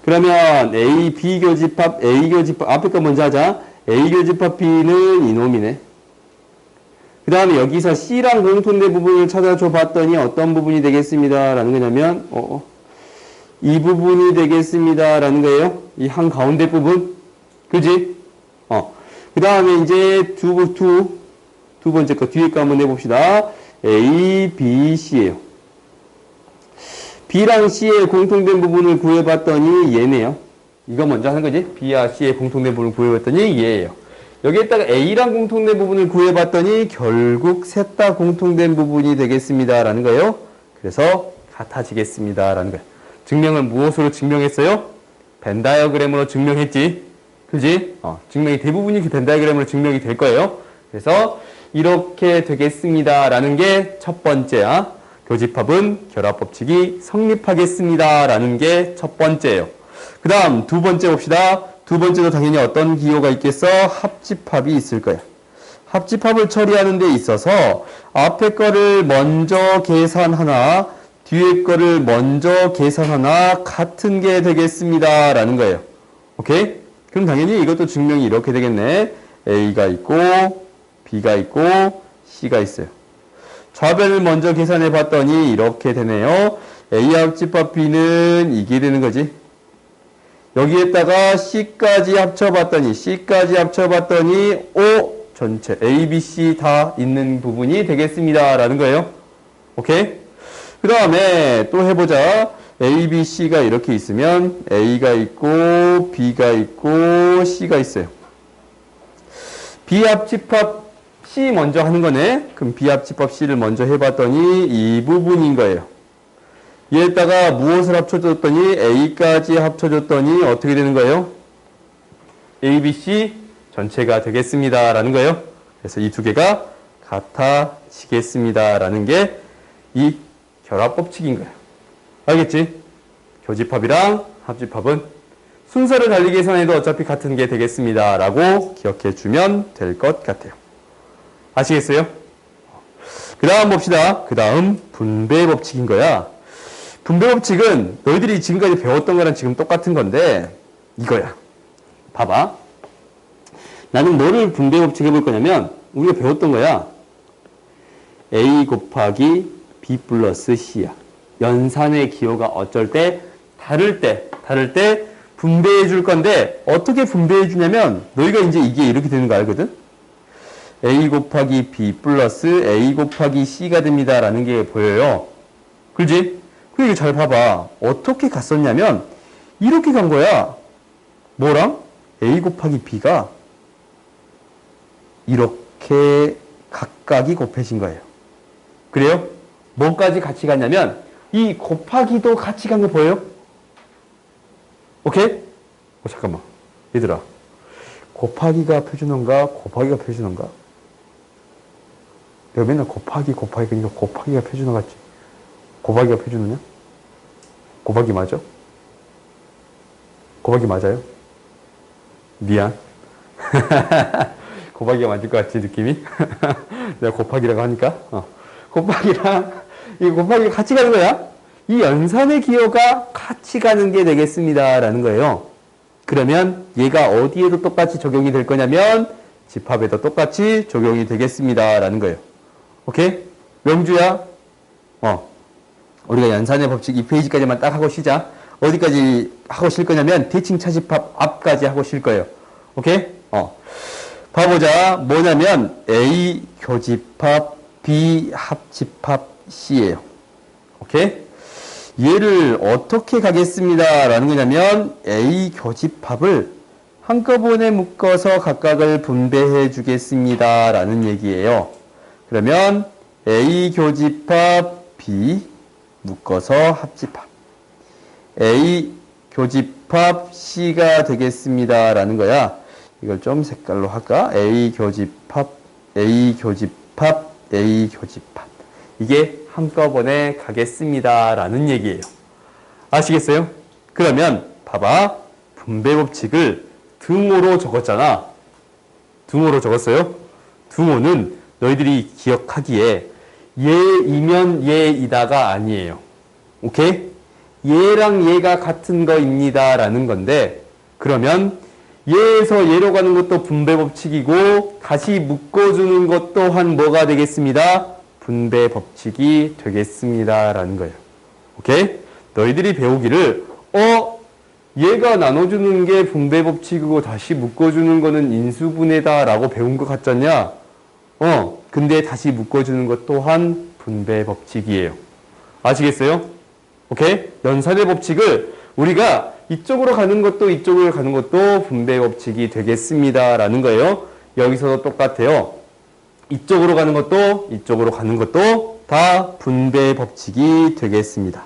그러면 A, B 교집합, A 교집합 앞에 거 먼저 하자. A 교집합 B는 이놈이네. 그 다음에 여기서 C랑 공통된 부분을 찾아줘 봤더니 어떤 부분이 되겠습니다 라는 거냐면 이 부분이 되겠습니다 라는 거예요. 이 한가운데 부분. 그지? 그 다음에 이제 두 번째 거 뒤에 거 한번 해봅시다. A, B, C예요. B랑 C의 공통된 부분을 구해봤더니 얘네요. 이거 먼저 하는 거지. B와 C의 공통된 부분을 구해봤더니 얘예요. 여기에다가 A랑 공통된 부분을 구해봤더니 결국 셋 다 공통된 부분이 되겠습니다 라는 거예요. 그래서 같아지겠습니다 라는 거예요. 증명을 무엇으로 증명했어요? 벤 다이어그램으로 증명했지. 그지? 증명이 대부분이 벤 다이어그램으로 증명이 될 거예요. 그래서 이렇게 되겠습니다 라는 게 첫 번째야. 교집합은 결합법칙이 성립하겠습니다 라는 게 첫 번째예요. 그 다음 두 번째 봅시다. 두 번째도 당연히 어떤 기호가 있겠어? 합집합이 있을 거야. 합집합을 처리하는 데 있어서 앞에 거를 먼저 계산하나 뒤에 거를 먼저 계산하나 같은 게 되겠습니다 라는 거예요. 오케이? 그럼 당연히 이것도 증명이 이렇게 되겠네. A가 있고 B가 있고 C가 있어요. 좌변을 먼저 계산해 봤더니 이렇게 되네요. A 합집합 B는 이게 되는 거지. 여기에다가 C까지 합쳐봤더니 O 전체 A, B, C 다 있는 부분이 되겠습니다 라는 거예요. 오케이? 그 다음에 또 해보자. A, B, C가 이렇게 있으면 A가 있고 B가 있고 C가 있어요. B합집합 C 먼저 하는 거네. 그럼 B합집합 C를 먼저 해봤더니 이 부분인 거예요. 얘에다가 무엇을 합쳐줬더니 A까지 합쳐줬더니 어떻게 되는 거예요? A, B, C 전체가 되겠습니다 라는 거예요. 그래서 이 두 개가 같아지겠습니다 라는 게 이 결합법칙인 거예요. 알겠지? 교집합이랑 합집합은 순서를 달리 계산해도 어차피 같은 게 되겠습니다 라고 기억해 주면 될 것 같아요. 아시겠어요? 그 다음 봅시다. 그 다음 분배 법칙인 거야. 분배 법칙은 너희들이 지금까지 배웠던 거랑 지금 똑같은 건데 이거야. 봐봐. 나는 뭐를 분배 법칙 해볼 거냐면 우리가 배웠던 거야. A 곱하기 B 플러스 C야. 연산의 기호가 어쩔 때 다를 때 분배해 줄 건데 어떻게 분배해 주냐면 너희가 이제 이게 이렇게 되는 거 알거든? A 곱하기 B 플러스 A 곱하기 C가 됩니다 라는 게 보여요. 그렇지? 그리고 잘 봐봐. 어떻게 갔었냐면 이렇게 간 거야. 뭐랑? A 곱하기 B가 이렇게 각각이 곱해진 거예요. 그래요? 뭐까지 같이 갔냐면 이 곱하기도 같이 간 거 보여요? 오케이? 잠깐만. 얘들아. 곱하기가 표준어인가? 곱하기가 표준어인가? 내가 맨날 곱하기 그러니까 곱하기가 표준어 같지? 곱하기가 표준어냐? 곱하기 맞아? 곱하기 맞아요? 미안. 곱하기가 맞을 것 같지, 느낌이? 내가 곱하기라고 하니까. 곱하기랑, 이 곱하기가 같이 가는 거야. 이 연산의 기호가 같이 가는 게 되겠습니다. 라는 거예요. 그러면 얘가 어디에도 똑같이 적용이 될 거냐면, 집합에도 똑같이 적용이 되겠습니다. 라는 거예요. 오케이? 명주야? 우리가 연산의 법칙 2페이지까지만 딱 하고 쉬자. 어디까지 하고 쉴 거냐면, 대칭 차집합 앞까지 하고 쉴 거예요. 오케이? 봐보자. 뭐냐면, A 교집합, B 합집합, C예요. 오케이? 얘를 어떻게 가겠습니다. 라는 거냐면, A 교집합을 한꺼번에 묶어서 각각을 분배해 주겠습니다. 라는 얘기예요. 그러면, A 교집합, B 묶어서 합집합. A 교집합 C가 되겠습니다. 라는 거야. 이걸 좀 색깔로 할까? A 교집합, A 교집합, A 교집합. 이게 한꺼번에 가겠습니다. 라는 얘기예요. 아시겠어요? 그러면 봐봐. 분배 법칙을 등호로 적었잖아. 등호로 적었어요? 등호는 너희들이 기억하기에 얘이면 얘이다가 아니에요. 오케이? 얘랑 얘가 같은 거입니다. 라는 건데, 그러면 얘에서 얘로 가는 것도 분배 법칙이고, 다시 묶어주는 것 또한 뭐가 되겠습니다? 분배 법칙이 되겠습니다. 라는 거예요. 오케이? 너희들이 배우기를, 얘가 나눠주는 게 분배 법칙이고, 다시 묶어주는 거는 인수분해다 라고 배운 것 같잖냐? 근데 다시 묶어주는 것 또한 분배 법칙이에요. 아시겠어요? 오케이? 연산의 법칙을 우리가 이쪽으로 가는 것도 이쪽으로 가는 것도 분배 법칙이 되겠습니다. 라는 거예요. 여기서도 똑같아요. 이쪽으로 가는 것도 이쪽으로 가는 것도 다 분배 법칙이 되겠습니다.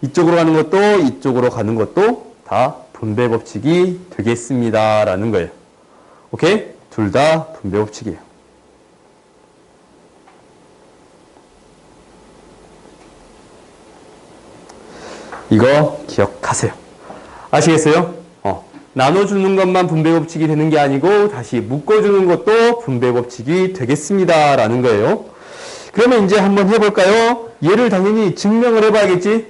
이쪽으로 가는 것도 이쪽으로 가는 것도 다 분배 법칙이 되겠습니다. 라는 거예요. 오케이? 둘 다 분배 법칙이에요. 이거 기억하세요. 아시겠어요? 나눠주는 것만 분배 법칙이 되는 게 아니고 다시 묶어주는 것도 분배 법칙이 되겠습니다. 라는 거예요. 그러면 이제 한번 해볼까요? 얘를 당연히 증명을 해봐야겠지?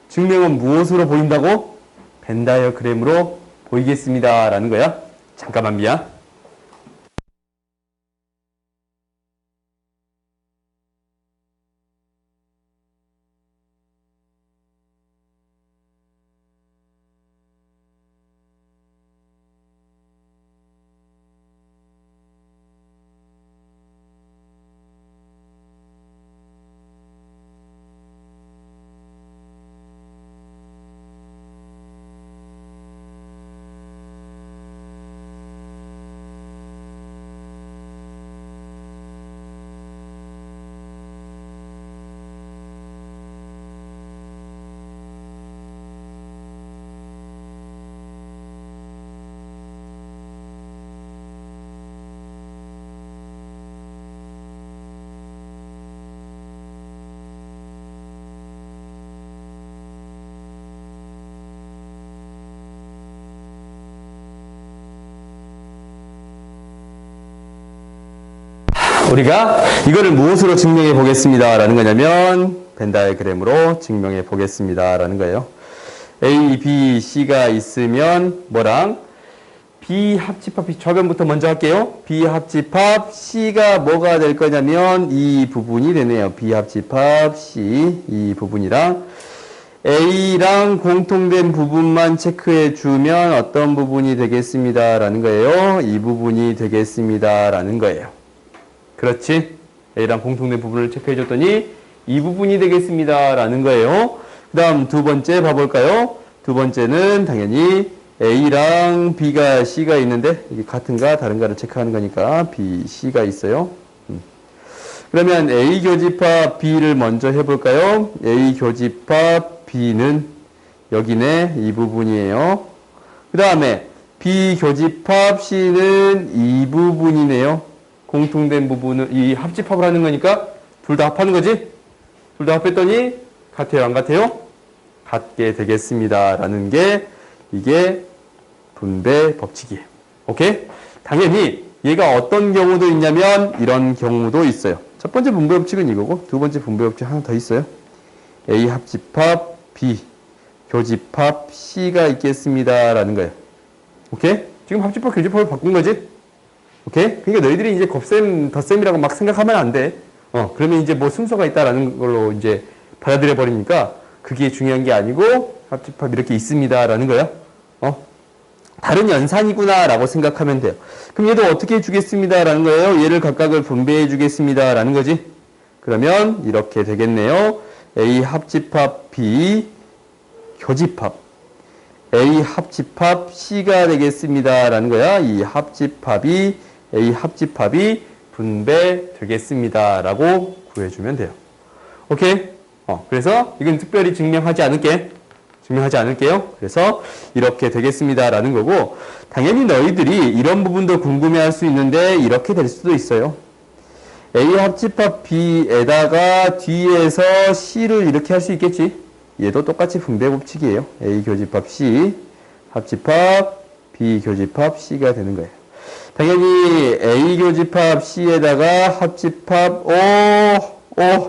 증명은 무엇으로 보인다고? 벤 다이어그램으로 보이겠습니다. 라는 거야. 잠깐만 미안. 우리가 이거를 무엇으로 증명해 보겠습니다. 라는 거냐면 벤 다이어그램으로 증명해 보겠습니다. 라는 거예요. A, B, C가 있으면 뭐랑 B 합집합, 좌변부터 먼저 할게요. B 합집합 C가 뭐가 될 거냐면 이 부분이 되네요. B 합집합 C 이 부분이랑 A랑 공통된 부분만 체크해 주면 어떤 부분이 되겠습니다. 라는 거예요. 이 부분이 되겠습니다. 라는 거예요. 그렇지? A랑 공통된 부분을 체크해 줬더니 이 부분이 되겠습니다. 라는 거예요. 그 다음 두 번째 봐볼까요? 두 번째는 당연히 A랑 B가 C가 있는데 이게 같은가 다른가를 체크하는 거니까 B, C가 있어요. 그러면 A 교집합 B를 먼저 해볼까요? A 교집합 B는 여기네 이 부분이에요. 그 다음에 비교집합 C는 이 부분이네요. 공통된 부분을 이 합집합을 하는 거니까 둘 다 합하는 거지? 둘 다 합했더니 같아요, 안 같아요? 같게 되겠습니다. 라는 게 이게 분배 법칙이에요. 오케이? 당연히 얘가 어떤 경우도 있냐면 이런 경우도 있어요. 첫 번째 분배 법칙은 이거고 두 번째 분배 법칙 하나 더 있어요. A 합집합 B 교집합 C가 있겠습니다. 라는 거예요. 오케이? 지금 합집합 교집합을 바꾼 거지? 오케이? 그러니까 너희들이 이제 곱셈, 덧셈이라고 막 생각하면 안 돼. 그러면 이제 뭐 순서가 있다라는 걸로 이제 받아들여 버리니까 그게 중요한 게 아니고 합집합 이렇게 있습니다라는 거야. 다른 연산이구나라고 생각하면 돼요. 그럼 얘도 어떻게 해주겠습니다라는 거예요. 얘를 각각을 분배해 주겠습니다라는 거지. 그러면 이렇게 되겠네요. A 합집합 B 교집합 A 합집합 C가 되겠습니다라는 거야. 이 합집합이 A 합집합이 분배되겠습니다라고 구해주면 돼요. 오케이? 그래서 이건 특별히 증명하지 않을게요. 그래서 이렇게 되겠습니다라는 거고 당연히 너희들이 이런 부분도 궁금해할 수 있는데 이렇게 될 수도 있어요. A 합집합 B에다가 뒤에서 C를 이렇게 할 수 있겠지. 얘도 똑같이 분배 법칙이에요. A 교집합 C 합집합 B 교집합 C가 되는 거예요. 당연히 A 교집합 C에다가 합집합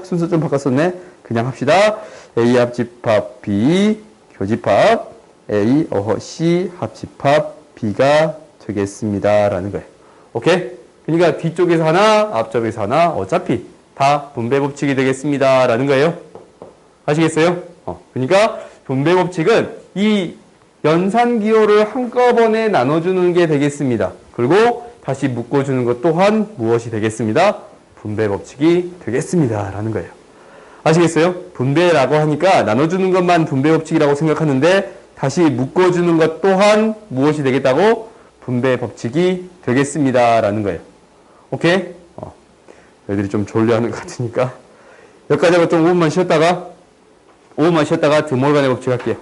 순서 좀 바꿨었네. 그냥 합시다. A 합집합 B 교집합 A C 합집합 B가 되겠습니다. 라는 거예요. 오케이? 그러니까 뒤쪽에서 하나, 앞쪽에서 하나 어차피 다 분배 법칙이 되겠습니다. 라는 거예요. 아시겠어요? 그러니까 분배 법칙은 이 연산 기호를 한꺼번에 나눠주는 게 되겠습니다. 그리고 다시 묶어주는 것 또한 무엇이 되겠습니다? 분배 법칙이 되겠습니다. 라는 거예요. 아시겠어요? 분배라고 하니까 나눠주는 것만 분배 법칙이라고 생각하는데 다시 묶어주는 것 또한 무엇이 되겠다고? 분배 법칙이 되겠습니다. 라는 거예요. 오케이? 애들이 좀 졸려하는 것 같으니까 여기까지 하고 좀 5분만 쉬었다가 드모르간의 법칙 할게요.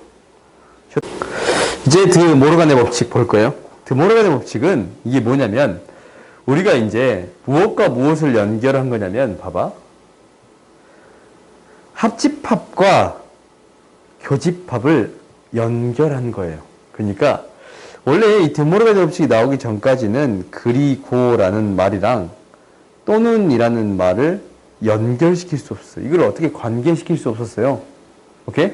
이제 드모르간의 법칙 볼 거예요. 드모르간의 법칙은 이게 뭐냐면 우리가 이제 무엇과 무엇을 연결한 거냐면 봐봐. 합집합과 교집합을 연결한 거예요. 그러니까 원래 이 드모르간의 법칙이 나오기 전까지는 그리고라는 말이랑 또는 이라는 말을 연결시킬 수 없어요. 이걸 어떻게 관계시킬 수 없었어요. 오케이?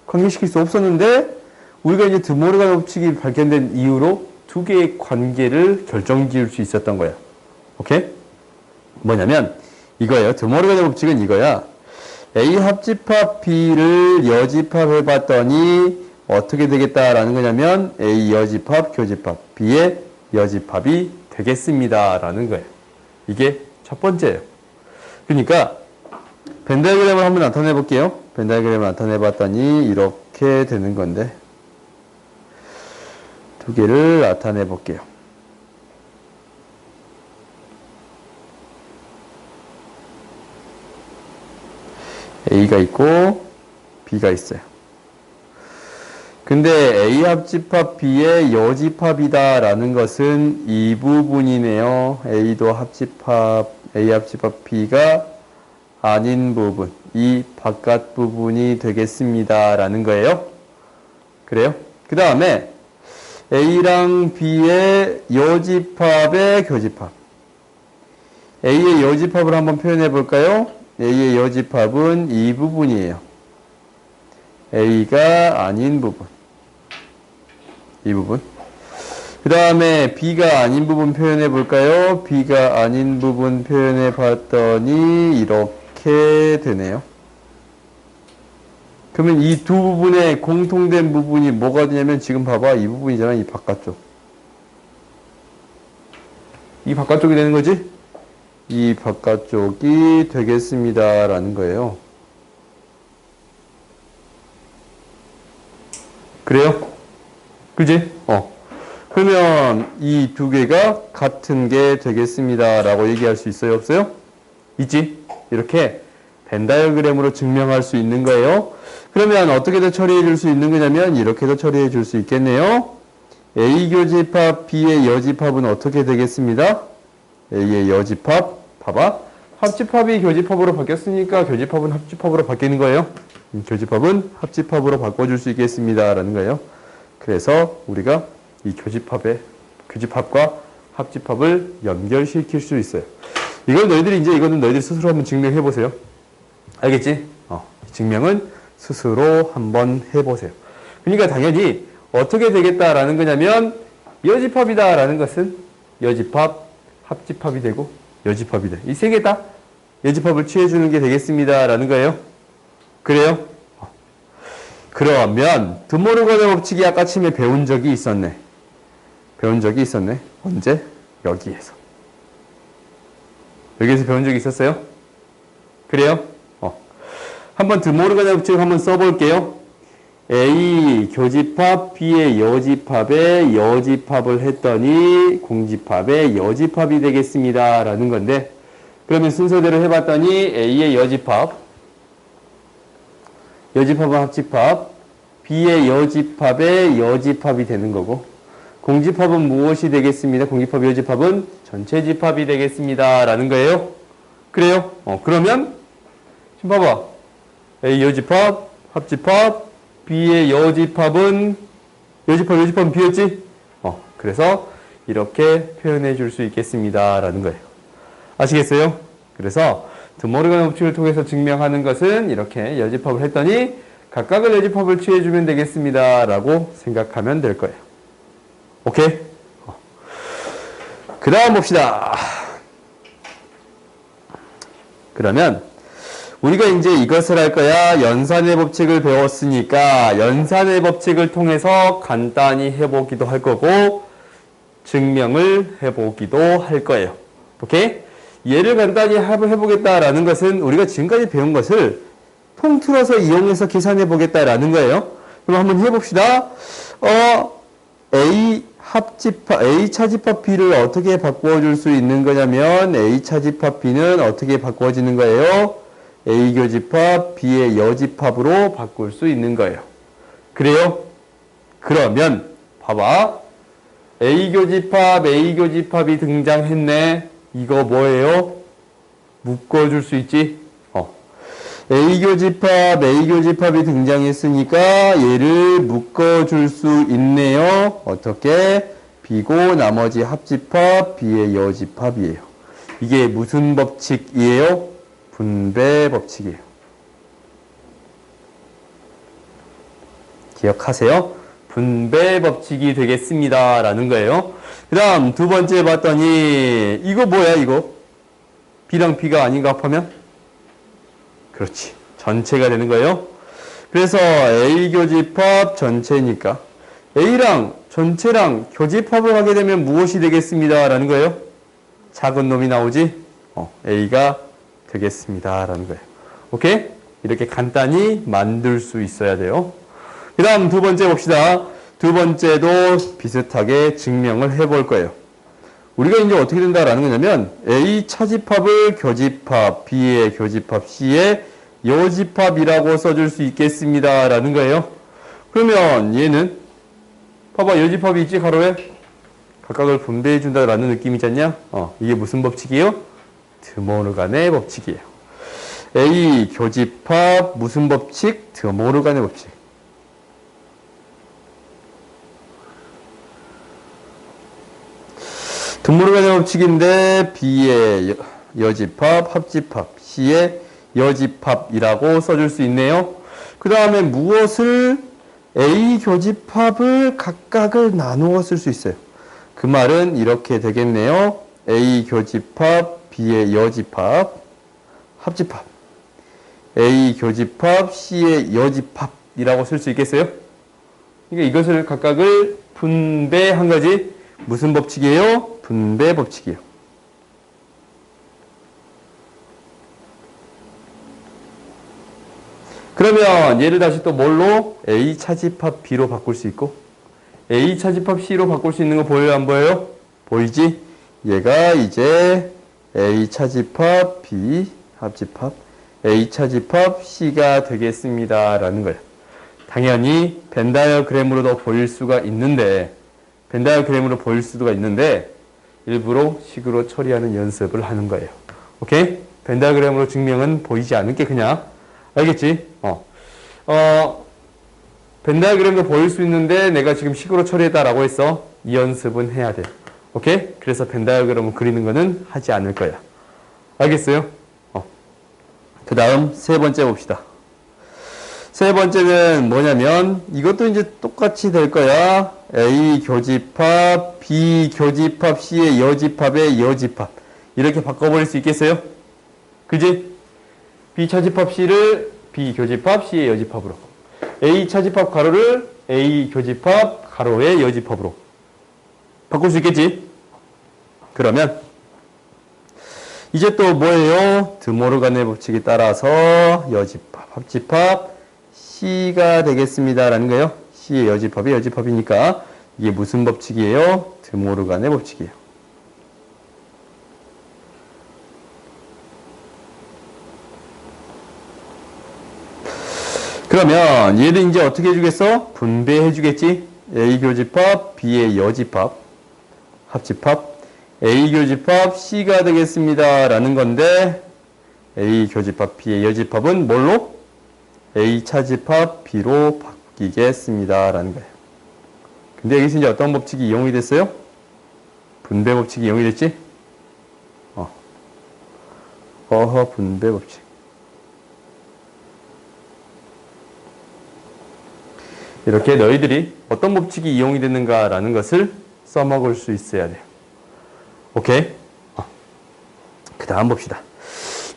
관계시킬 수 없었는데 우리가 이제 드모르간의 법칙이 발견된 이후로 두 개의 관계를 결정지을 수 있었던 거야. 오케이? 뭐냐면 이거예요. 드모르간의 법칙은 이거야. A 합집합 B를 여집합해 봤더니 어떻게 되겠다라는 거냐면 A 여집합 교집합 B의 여집합이 되겠습니다라는 거예요. 이게 첫 번째예요. 그러니까 벤 다이어그램을 한번 나타내 볼게요. 벤 다이어그램을 나타내 봤더니 이렇게 되는 건데 두 개를 나타내 볼게요. A가 있고 B가 있어요. 근데 A 합집합 B의 여집합이다 라는 것은 이 부분이네요. A도 합집합, A 합집합 B가 아닌 부분, 이 바깥 부분이 되겠습니다 라는 거예요. 그래요? 그 다음에 A랑 B의 여집합의 교집합. A의 여집합을 한번 표현해 볼까요? A의 여집합은 이 부분이에요. A가 아닌 부분. 이 부분. 그 다음에 B가 아닌 부분 표현해 볼까요? B가 아닌 부분 표현해 봤더니 이렇게 되네요. 그러면 이 두 부분의 공통된 부분이 뭐가 되냐면 지금 봐봐. 이 부분이잖아. 이 바깥쪽. 이 바깥쪽이 되는 거지? 이 바깥쪽이 되겠습니다. 라는 거예요. 그래요? 그지? 그러면 이 두 개가 같은 게 되겠습니다. 라고 얘기할 수 있어요? 없어요? 있지? 이렇게 벤 다이어그램으로 증명할 수 있는 거예요. 그러면 어떻게 더 처리해 줄 수 있는 거냐면 이렇게도 처리해 줄 수 있겠네요. A 교집합 B의 여집합은 어떻게 되겠습니다? A의 여집합, 봐봐. 합집합이 교집합으로 바뀌었으니까 교집합은 합집합으로 바뀌는 거예요. 교집합은 합집합으로 바꿔줄 수 있겠습니다. 라는 거예요. 그래서 우리가 이 교집합과 합집합을 연결시킬 수 있어요. 이거는 너희들이 스스로 한번 증명해 보세요. 알겠지? 증명은 스스로 한번 해보세요. 그러니까 당연히 어떻게 되겠다라는 거냐면 여집합이다라는 것은 여집합, 합집합이 되고 여집합이 돼. 이 세 개 다 여집합을 취해주는 게 되겠습니다라는 거예요. 그래요? 그러면 드모르간의 법칙이 아까 처음에 배운 적이 있었네. 언제? 여기에서 배운 적이 있었어요? 그래요? 한번 드모르간의 법칙을 한번 써볼게요. A 교집합 B의 여집합에 여집합을 했더니 공집합의 여집합이 되겠습니다. 라는 건데, 그러면 순서대로 해봤더니 A의 여집합은 합집합, B의 여집합의 여집합이 되는 거고, 공집합은 무엇이 되겠습니다? 공집합 여집합은 전체 집합이 되겠습니다. 라는 거예요. 그래요? 그러면 지금 봐봐. A 여집합, 합집합, B의 여집합은 B였지? 그래서 이렇게 표현해 줄 수 있겠습니다. 라는 거예요. 아시겠어요? 그래서 드모르간 법칙을 통해서 증명하는 것은 이렇게 여집합을 했더니 각각을 여집합을 취해주면 되겠습니다. 라고 생각하면 될 거예요. 오케이? 그 다음 봅시다. 그러면 우리가 이제 이것을 할 거야. 연산의 법칙을 배웠으니까 연산의 법칙을 통해서 간단히 해보기도 할 거고 증명을 해보기도 할 거예요. 오케이? 얘를 간단히 해보겠다라는 것은 우리가 지금까지 배운 것을 통틀어서 이용해서 계산해 보겠다라는 거예요. 그럼 한번 해봅시다. A 차집합 B를 어떻게 바꿔줄 수 있는 거냐면 A 차집합 B는 어떻게 바꿔지는 거예요? A 교집합 B의 여집합으로 바꿀 수 있는 거예요. 그래요? 그러면 봐봐. A 교집합이 등장했네. 이거 뭐예요? 묶어줄 수 있지? A 교집합이 등장했으니까 얘를 묶어줄 수 있네요. 어떻게? B고 나머지 합집합 B의 여집합이에요. 이게 무슨 법칙이에요? 분배 법칙이에요. 기억하세요? 분배 법칙이 되겠습니다. 라는 거예요. 그 다음 두 번째 봤더니 이거 뭐야 이거? B랑 B가 아닌가 합하면? 그렇지. 전체가 되는 거예요. 그래서 A 교집합 전체니까 A랑 전체랑 교집합을 하게 되면 무엇이 되겠습니다. 라는 거예요. 작은 놈이 나오지? A가 되겠습니다. 라는 거예요. 오케이? 이렇게 간단히 만들 수 있어야 돼요. 그 다음 두 번째 봅시다. 두 번째도 비슷하게 증명을 해볼 거예요. 우리가 이제 어떻게 된다라는 거냐면 A 차집합을 교집합, B의 교집합, C의 여집합이라고 써줄 수 있겠습니다. 라는 거예요. 그러면 얘는 봐봐 여집합이 있지 가로에? 각각을 분배해 준다라는 느낌이지 않냐? 이게 무슨 법칙이에요? 드모르간의 법칙이에요. A 교집합 무슨 법칙? 드모르간의 법칙. 드모르간의 법칙인데 B의 여집합, 합집합, C의 여집합이라고 써줄 수 있네요. 그 다음에 무엇을 A 교집합을 각각을 나누어 쓸 수 있어요. 그 말은 이렇게 되겠네요. A 교집합, B의 여집합, 합집합. A 교집합, C의 여집합이라고 쓸 수 있겠어요? 그러니까 이것을 각각을 분배한 거지. 무슨 법칙이에요? 분배 법칙이에요. 그러면 얘를 다시 또 뭘로? A 차집합 B로 바꿀 수 있고 A 차집합 C로 바꿀 수 있는 거 보여요? 안 보여요? 보이지? 얘가 이제 A 차집합 B 합집합 A 차집합 C가 되겠습니다. 라는 거예요. 당연히 벤 다이어그램으로도 보일 수가 있는데 벤 다이어그램으로 보일 수가 있는데 일부러 식으로 처리하는 연습을 하는 거예요. 오케이? 벤 다이어그램으로 증명은 보이지 않을게 그냥. 알겠지? 벤 다이어그램도 보일 수 있는데 내가 지금 식으로 처리했다라고 했어. 이 연습은 해야 돼. 오케이? 그래서 벤 다이어그램을 그리는 거는 하지 않을 거야. 알겠어요? 그 다음 세 번째 봅시다. 세 번째는 뭐냐면 이것도 이제 똑같이 될 거야. A 교집합, B 교집합, C의 여집합의 여집합. 이렇게 바꿔버릴 수 있겠어요? 그지? B 차집합 C를 B 교집합 C의 여집합으로. A 차집합 가로를 A 교집합 가로의 여집합으로. 바꿀 수 있겠지? 그러면 이제 또 뭐예요? 드모르간의 법칙에 따라서 여집합, 합집합 C가 되겠습니다. 라는 거예요. C의 여집합이 여집합이니까 이게 무슨 법칙이에요? 드모르간의 법칙이에요. 그러면 얘를 이제 어떻게 해주겠어? 분배해 주겠지? A 교집합, B의 여집합, 합집합, A 교집합 C가 되겠습니다. 라는 건데 A 교집합 B의 여집합은 뭘로? A 차집합 B로 바뀌겠습니다. 라는 거예요. 근데 여기서 이제 어떤 법칙이 이용이 됐어요? 분배 법칙이 이용이 됐지? 분배 법칙. 이렇게 너희들이 어떤 법칙이 이용이 됐는가라는 것을 써먹을 수 있어야 돼요. 오케이? 그 다음 봅시다.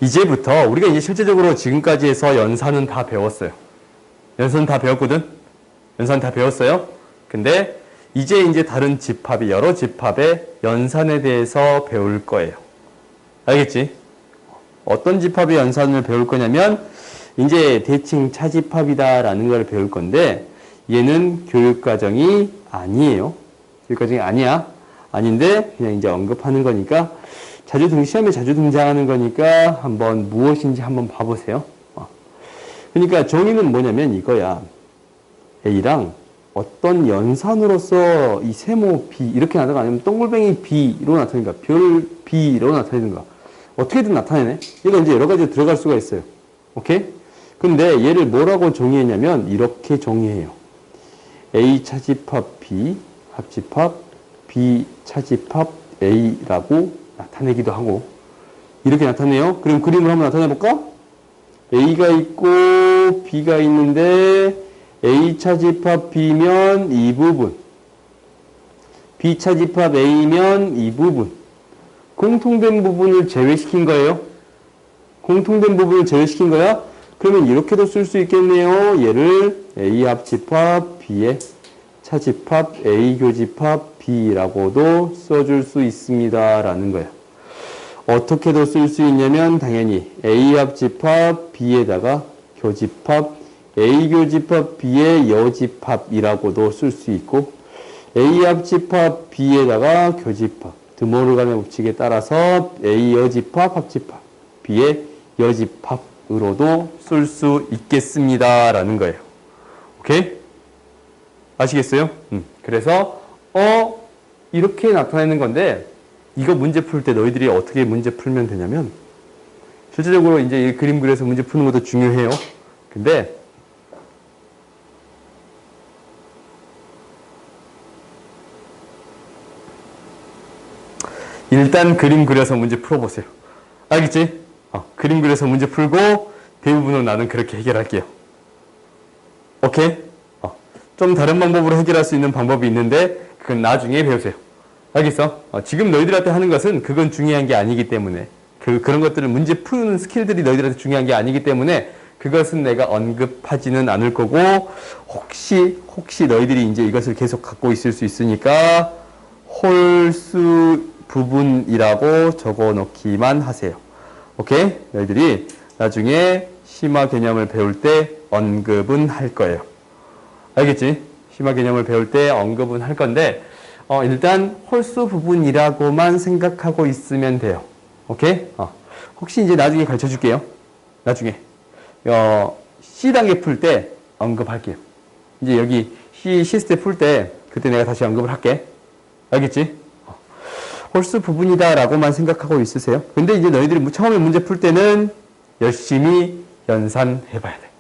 이제부터 우리가 이제 실제적으로 지금까지 해서 연산은 다 배웠어요. 연산은 다 배웠거든? 연산 다 배웠어요? 근데 이제 다른 집합이 여러 집합의 연산에 대해서 배울 거예요. 알겠지? 어떤 집합의 연산을 배울 거냐면 이제 대칭 차집합이다라는 걸 배울 건데 얘는 교육과정이 아니에요. 교육과정이 아니야. 아닌데 그냥 이제 언급하는 거니까 시험에 자주 등장하는 거니까 한번 무엇인지 한번 봐보세요. 그러니까 정의는 뭐냐면 이거야. A랑 어떤 연산으로서 이 세모 B 이렇게 나타나가 아니면 동글뱅이 B로 나타내는가 별 B로 나타내는가 어떻게든 나타내네. 얘가 이제 여러 가지로 들어갈 수가 있어요. 오케이? 근데 얘를 뭐라고 정의했냐면 이렇게 정의해요. A 차집합 B 합집합 B 차집합 A라고 나타내기도 하고 이렇게 나타내요. 그럼 그림을 한번 나타내 볼까? A가 있고 B가 있는데 A 차집합 B면 이 부분 B 차집합 A면 이 부분 공통된 부분을 제외시킨 거예요. 공통된 부분을 제외시킨 거야. 그러면 이렇게도 쓸 수 있겠네요. 얘를 A 합집합 B의 차집합 A 교집합 B라고도 써줄 수 있습니다. 라는 거예요. 어떻게도 쓸 수 있냐면 당연히 A 합집합 B에다가 교집합 A 교집합 B의 여집합이라고도 쓸 수 있고 A 합집합 B에다가 교집합 드모르간의 법칙에 따라서 A 여집합 합집합 B의 여집합으로도 쓸 수 있겠습니다. 라는 거예요. 오케이? 아시겠어요? 그래서 이렇게 나타내는 건데 이거 문제 풀 때 너희들이 어떻게 문제 풀면 되냐면 실제적으로 이제 이 그림 그려서 문제 푸는 것도 중요해요. 근데 일단 그림 그려서 문제 풀어보세요. 알겠지? 그림 그려서 문제 풀고 대부분은 나는 그렇게 해결할게요. 오케이? 좀 다른 방법으로 해결할 수 있는 방법이 있는데 그건 나중에 배우세요. 알겠어? 지금 너희들한테 하는 것은 그건 중요한 게 아니기 때문에 그런 것들을 문제 푸는 스킬들이 너희들한테 중요한 게 아니기 때문에 그것은 내가 언급하지는 않을 거고 혹시 너희들이 이제 이것을 계속 갖고 있을 수 있으니까 홀수 부분이라고 적어 놓기만 하세요. 오케이? 너희들이 나중에 심화 개념을 배울 때 언급은 할 거예요. 알겠지? 심화 개념을 배울 때 언급은 할 건데 일단 홀수 부분이라고만 생각하고 있으면 돼요. 오케이? 혹시 이제 나중에 가르쳐 줄게요. 나중에 C단계 풀 때 언급할게요. 이제 여기 C 시스템 풀 때 그때 내가 다시 언급을 할게. 알겠지? 홀수 부분이다라고만 생각하고 있으세요. 근데 이제 너희들이 처음에 문제 풀 때는 열심히 연산해봐야 돼.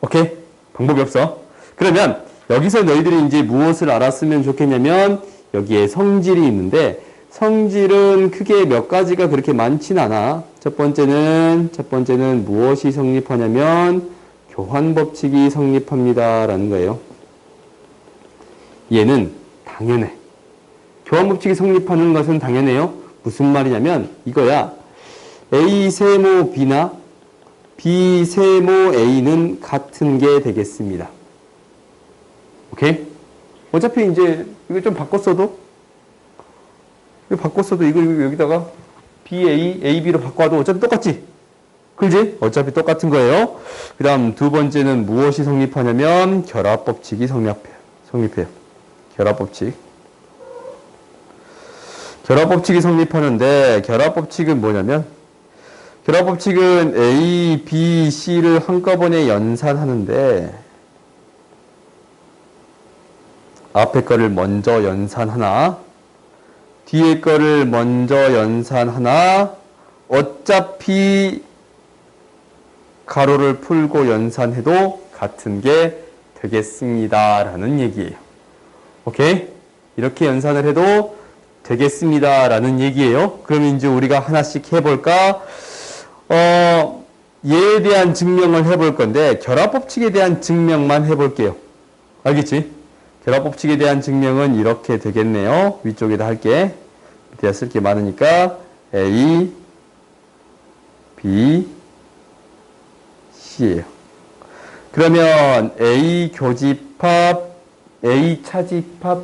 오케이? 방법이 없어. 그러면 여기서 너희들이 이제 무엇을 알았으면 좋겠냐면 여기에 성질이 있는데 성질은 크게 몇 가지가 그렇게 많진 않아. 첫 번째는 무엇이 성립하냐면 교환법칙이 성립합니다라는 거예요. 얘는 당연해. 교환법칙이 성립하는 것은 당연해요. 무슨 말이냐면 이거야. A 세모 B나 B 세모 A는 같은 게 되겠습니다. 오케이? 어차피 이제 이거 좀 바꿨어도 이거 여기다가 BA, AB로 바꿔도 어차피 똑같지? 그지? 어차피 똑같은 거예요. 그 다음 두 번째는 무엇이 성립하냐면 결합법칙이 성립해요. 결합법칙이 성립하는데 결합법칙은 뭐냐면 결합법칙은 A, B, C를 한꺼번에 연산하는데 앞에 거를 먼저 연산하나 뒤에 거를 먼저 연산하나 어차피 가로를 풀고 연산해도 같은 게 되겠습니다 라는 얘기예요. 오케이? 이렇게 연산을 해도 되겠습니다 라는 얘기예요. 그러면 이제 우리가 하나씩 해볼까? 얘에 대한 증명을 해볼 건데 결합법칙에 대한 증명만 해볼게요. 알겠지? 결합법칙에 대한 증명은 이렇게 되겠네요. 위쪽에다 할게. 밑에다 쓸 게 많으니까 A, B, C예요. 그러면 A 교집합, A 차집합,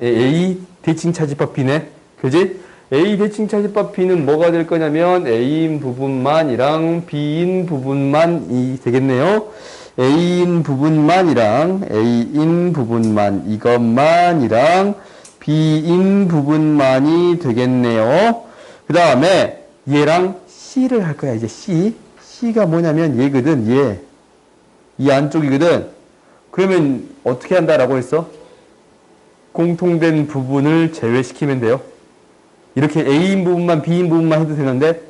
A 대칭 차집합 B네. 그지? A 대칭 차집합 B는 뭐가 될 거냐면 A인 부분만이랑 B인 부분만이 되겠네요. A인 부분만이랑 이것만이랑 B인 부분만이 되겠네요. 그 다음에 얘랑 C를 할 거야. 이제 C가 뭐냐면 얘거든. 이 안쪽이거든. 그러면 어떻게 한다라고 했어? 공통된 부분을 제외시키면 돼요. 이렇게 A인 부분만 B인 부분만 해도 되는데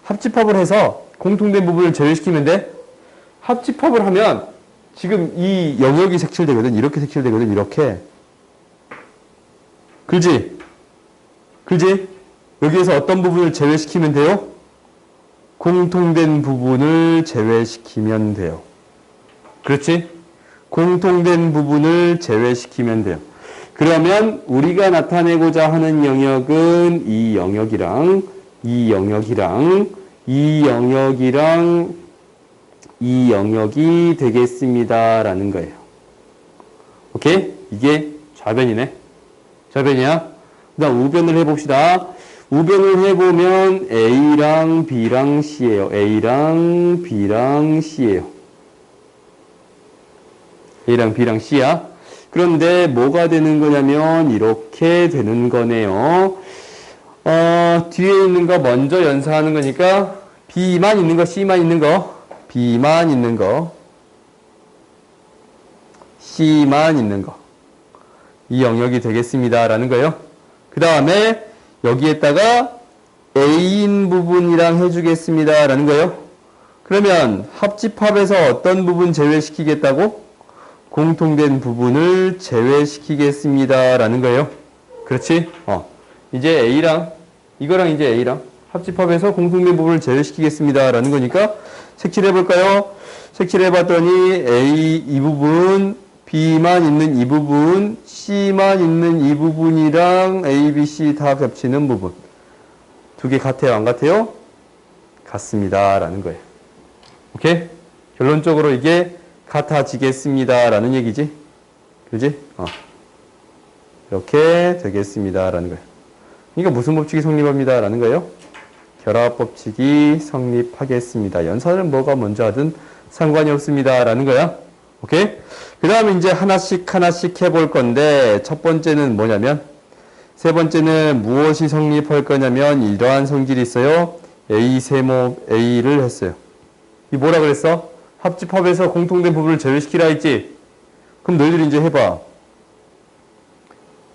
합집합을 해서 공통된 부분을 제외시키면 돼. 합집합을 하면 지금 이 영역이 색칠되거든. 이렇게 색칠되거든. 이렇게. 그지? 여기에서 어떤 부분을 제외시키면 돼요? 공통된 부분을 제외시키면 돼요. 그렇지? 공통된 부분을 제외시키면 돼요. 그러면 우리가 나타내고자 하는 영역은 이 영역이랑 이 영역이 되겠습니다라는 거예요. 오케이? 이게 좌변이네. 좌변이야. 그 다음 우변을 해봅시다. 우변을 해보면 A랑 B랑 C예요. A랑 B랑 C예요. A랑 B랑 C야. 그런데 뭐가 되는 거냐면 이렇게 되는 거네요. 뒤에 있는 거 먼저 연산하는 거니까 B만 있는 거, C만 있는 거, B만 있는 거, C만 있는 거. 이 영역이 되겠습니다라는 거예요. 그 다음에 여기에다가 A인 부분이랑 해주겠습니다라는 거예요. 그러면 합집합에서 어떤 부분 제외시키겠다고? 공통된 부분을 제외시키겠습니다라는 거예요. 그렇지? 이제 A랑 이거랑 이제 A랑 합집합에서 공통된 부분을 제외시키겠습니다라는 거니까 색칠해 볼까요? 색칠해 봤더니 A 이 부분, B만 있는 이 부분, C만 있는 이 부분이랑 A, B, C 다 겹치는 부분. 두 개 같아요? 안 같아요? 같습니다라는 거예요. 오케이? 결론적으로 이게 같아지겠습니다라는 얘기지. 그지? 이렇게 되겠습니다라는 거예요. 그러니까 무슨 법칙이 성립합니다라는 거예요? 결합법칙이 성립하겠습니다. 연산은 뭐가 먼저 하든 상관이 없습니다라는 거야. 오케이? 그 다음에 이제 하나씩 해볼 건데 첫 번째는 뭐냐면 세 번째는 무엇이 성립할 거냐면 이러한 성질이 있어요. A 세모 A를 했어요. 이 뭐라 그랬어? 합집합에서 공통된 부분을 제외시키라 했지? 그럼 너희들이 이제 해봐.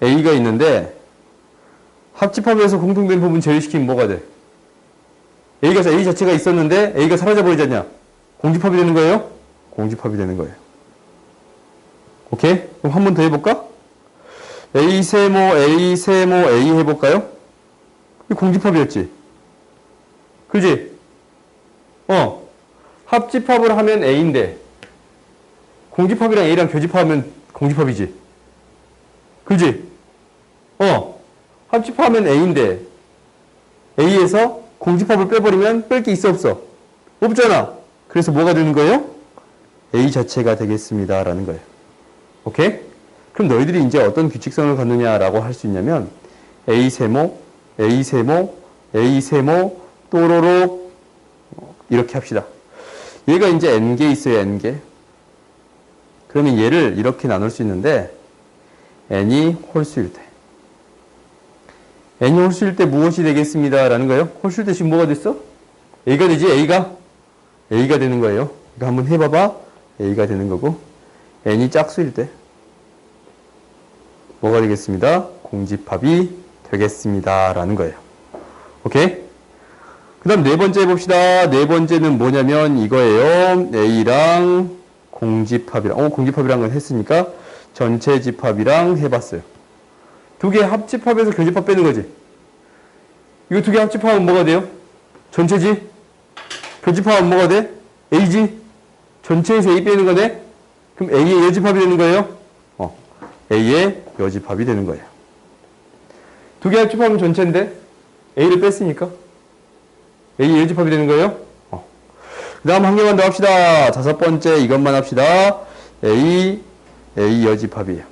A가 있는데 합집합에서 공통된 부분 제외시키면 뭐가 돼? A 자체가 있었는데 A가 사라져버리지 않냐? 공집합이 되는 거예요? 공집합이 되는 거예요. 오케이? 그럼 한 번 더 해볼까? A 세모 A 해볼까요? 이 공집합이었지? 그지? 합집합을 하면 A인데 공집합이랑 A랑 교집합하면 공집합이지? 그지? 합집합하면 A인데 A에서 공집합을 빼버리면 뺄 게 있어 없어? 없잖아. 그래서 뭐가 되는 거예요? A 자체가 되겠습니다 라는 거예요. 오케이? 그럼 너희들이 이제 어떤 규칙성을 갖느냐라고 할 수 있냐면 A 세모 또로록 이렇게 합시다. 얘가 이제 n개 있어요. n개. 그러면 얘를 이렇게 나눌 수 있는데 n이 홀수일 때 n이 홀수일 때 무엇이 되겠습니다 라는 거예요. 홀수일 때 지금 뭐가 됐어? A가 되지? A가 되는 거예요. 이거 한번 해봐봐. A가 되는 거고 n이 짝수일 때 뭐가 되겠습니다? 공집합이 되겠습니다 라는 거예요. 오케이? 그 다음 네 번째 해봅시다. 네 번째는 뭐냐면 이거예요. A랑 공집합이랑 공집합이란 건 했으니까 전체 집합이랑 해봤어요. 두 개 합집합에서 교집합 빼는 거지. 이거 두 개 합집합하면 뭐가 돼요? 전체지? 교집합하면 뭐가 돼? A지? 전체에서 A 빼는 거네? 그럼 A의 여집합이 되는 거예요? A의 여집합이 되는 거예요. 두 개 합집합하면 전체인데 A를 뺐으니까 A의 여집합이 되는 거예요? 그 다음 한 개만 더 합시다. 다섯 번째 이것만 합시다. A 여집합이에요.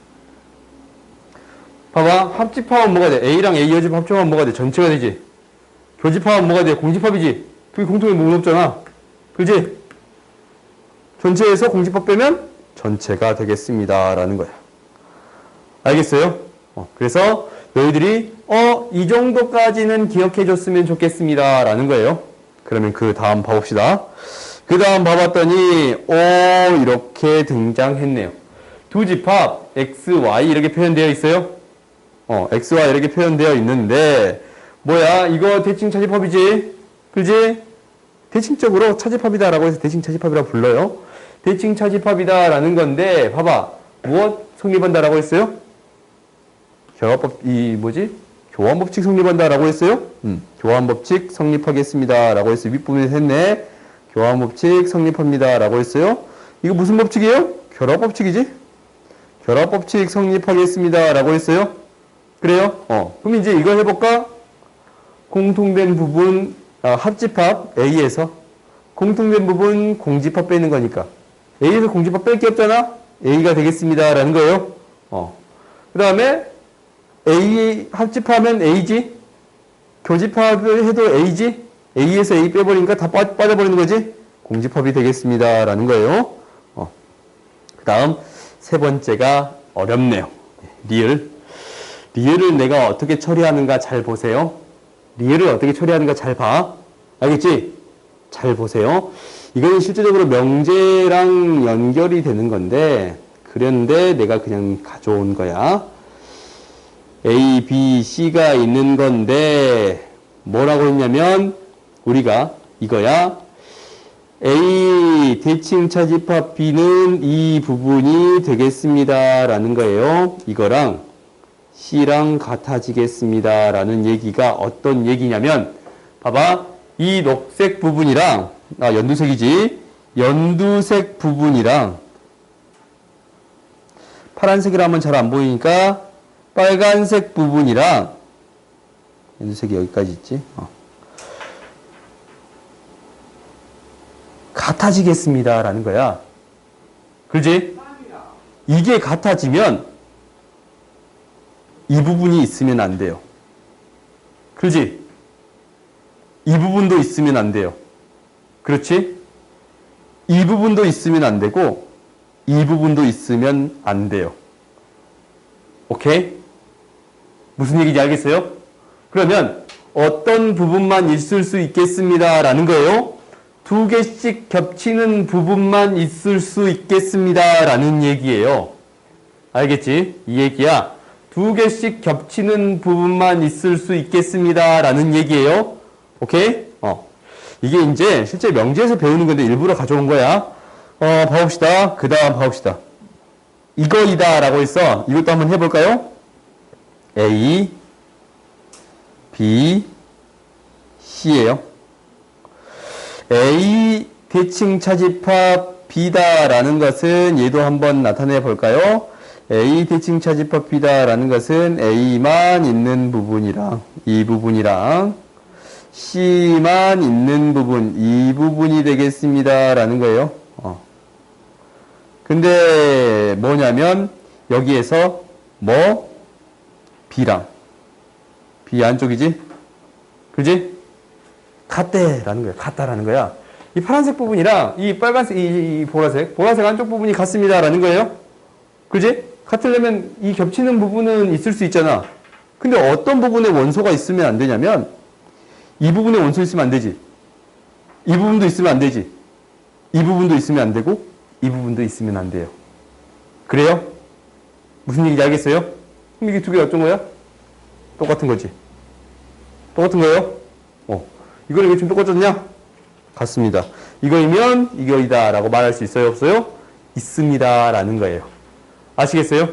봐봐. 합집합은 뭐가 돼? A랑 A 여집합 합집하면 뭐가 돼? 전체가 되지. 교집합은 뭐가 돼? 공집합이지. 두 개 공통의 부분 없잖아. 그지? 전체에서 공집합 빼면 전체가 되겠습니다 라는 거야. 알겠어요? 그래서 너희들이 이 정도까지는 기억해 줬으면 좋겠습니다 라는 거예요. 그러면 그 다음 봐봅시다. 그 다음 봐봤더니 이렇게 등장했네요. 두 집합 x, y 이렇게 표현되어 있어요. x, y 이렇게 표현되어 있는데 뭐야? 이거 대칭 차집합이지? 그지? 대칭적으로 차집합이다 라고 해서 대칭 차집합이라고 불러요. 대칭 차집합이다 라는 건데 봐봐. 무엇 성립한다 라고 했어요? 교환법칙 성립한다 라고 했어요? 교환법칙 성립하겠습니다 라고 했어요. 윗부분에서 했네. 교환법칙 성립합니다 라고 했어요. 이거 무슨 법칙이에요? 결합법칙이지? 결합법칙 성립하겠습니다 라고 했어요. 그래요? 그럼 이제 이거 해볼까? 공통된 부분 합집합 A에서 공통된 부분 공집합 빼는 거니까 A에서 공집합 뺄 게 없잖아? A가 되겠습니다 라는 거예요. 그 다음에 A 합집하면 A지? 교집합을 해도 A지? A에서 A 빼버리니까 다 빠져버리는 거지? 공집합이 되겠습니다 라는 거예요. 그 다음 세 번째가 어렵네요. 리을을 내가 어떻게 처리하는가 잘 보세요. 리을을 어떻게 처리하는가 잘 봐. 알겠지? 잘 보세요. 이거는 실제적으로 명제랑 연결이 되는 건데 그런데 내가 그냥 가져온 거야. A, B, C가 있는 건데 뭐라고 했냐면 우리가 이거야. A 대칭 차집합 B는 이 부분이 되겠습니다 라는 거예요. 이거랑 C랑 같아지겠습니다 라는 얘기가 어떤 얘기냐면 봐봐. 이 녹색 부분이랑 연두색이지. 연두색 부분이랑 파란색이라 하면 잘 안 보이니까 빨간색 부분이랑 연두색이 여기까지 있지. 같아지겠습니다 라는 거야. 그렇지? 이게 같아지면 이 부분이 있으면 안 돼요. 그렇지? 이 부분도 있으면 안 돼요. 그렇지? 이 부분도 있으면 안 되고 이 부분도 있으면 안 돼요. 오케이? 무슨 얘기인지 알겠어요? 그러면 어떤 부분만 있을 수 있겠습니다 라는 거예요. 두 개씩 겹치는 부분만 있을 수 있겠습니다 라는 얘기예요. 알겠지? 이 얘기야. 두 개씩 겹치는 부분만 있을 수 있겠습니다. 라는 얘기예요. 오케이? 이게 이제 실제 명제에서 배우는 건데 일부러 가져온 거야. 봐봅시다. 그 다음 봐봅시다. 이거이다 라고 했어. 이것도 한번 해볼까요? A, B, C예요. A 대칭 차집합 B다 라는 것은 얘도 한번 나타내 볼까요? A 대칭 차집합 B다 라는 것은 A만 있는 부분이랑 이 부분이랑 C만 있는 부분 이 부분이 되겠습니다 라는 거예요. 근데 뭐냐면 여기에서 뭐 B랑 B 안쪽이지? 그지? 같대라는 거야. 같다라는 거야. 이 파란색 부분이랑 이 빨간색, 이 보라색 안쪽 부분이 같습니다라는 거예요. 그지? 같으려면 이 겹치는 부분은 있을 수 있잖아. 근데 어떤 부분에 원소가 있으면 안 되냐면 이 부분에 원소 있으면 안 되지. 이 부분도 있으면 안 되지. 이 부분도 있으면 안 되고 이 부분도 있으면 안 돼요. 그래요? 무슨 얘기인지 알겠어요? 그럼 이게 두 개 어떤 거야? 똑같은 거지. 똑같은 거예요? 이거는 왜 좀 똑같았냐? 같습니다. 이거이면 이거이다 라고 말할 수 있어요? 없어요? 있습니다 라는 거예요. 아시겠어요?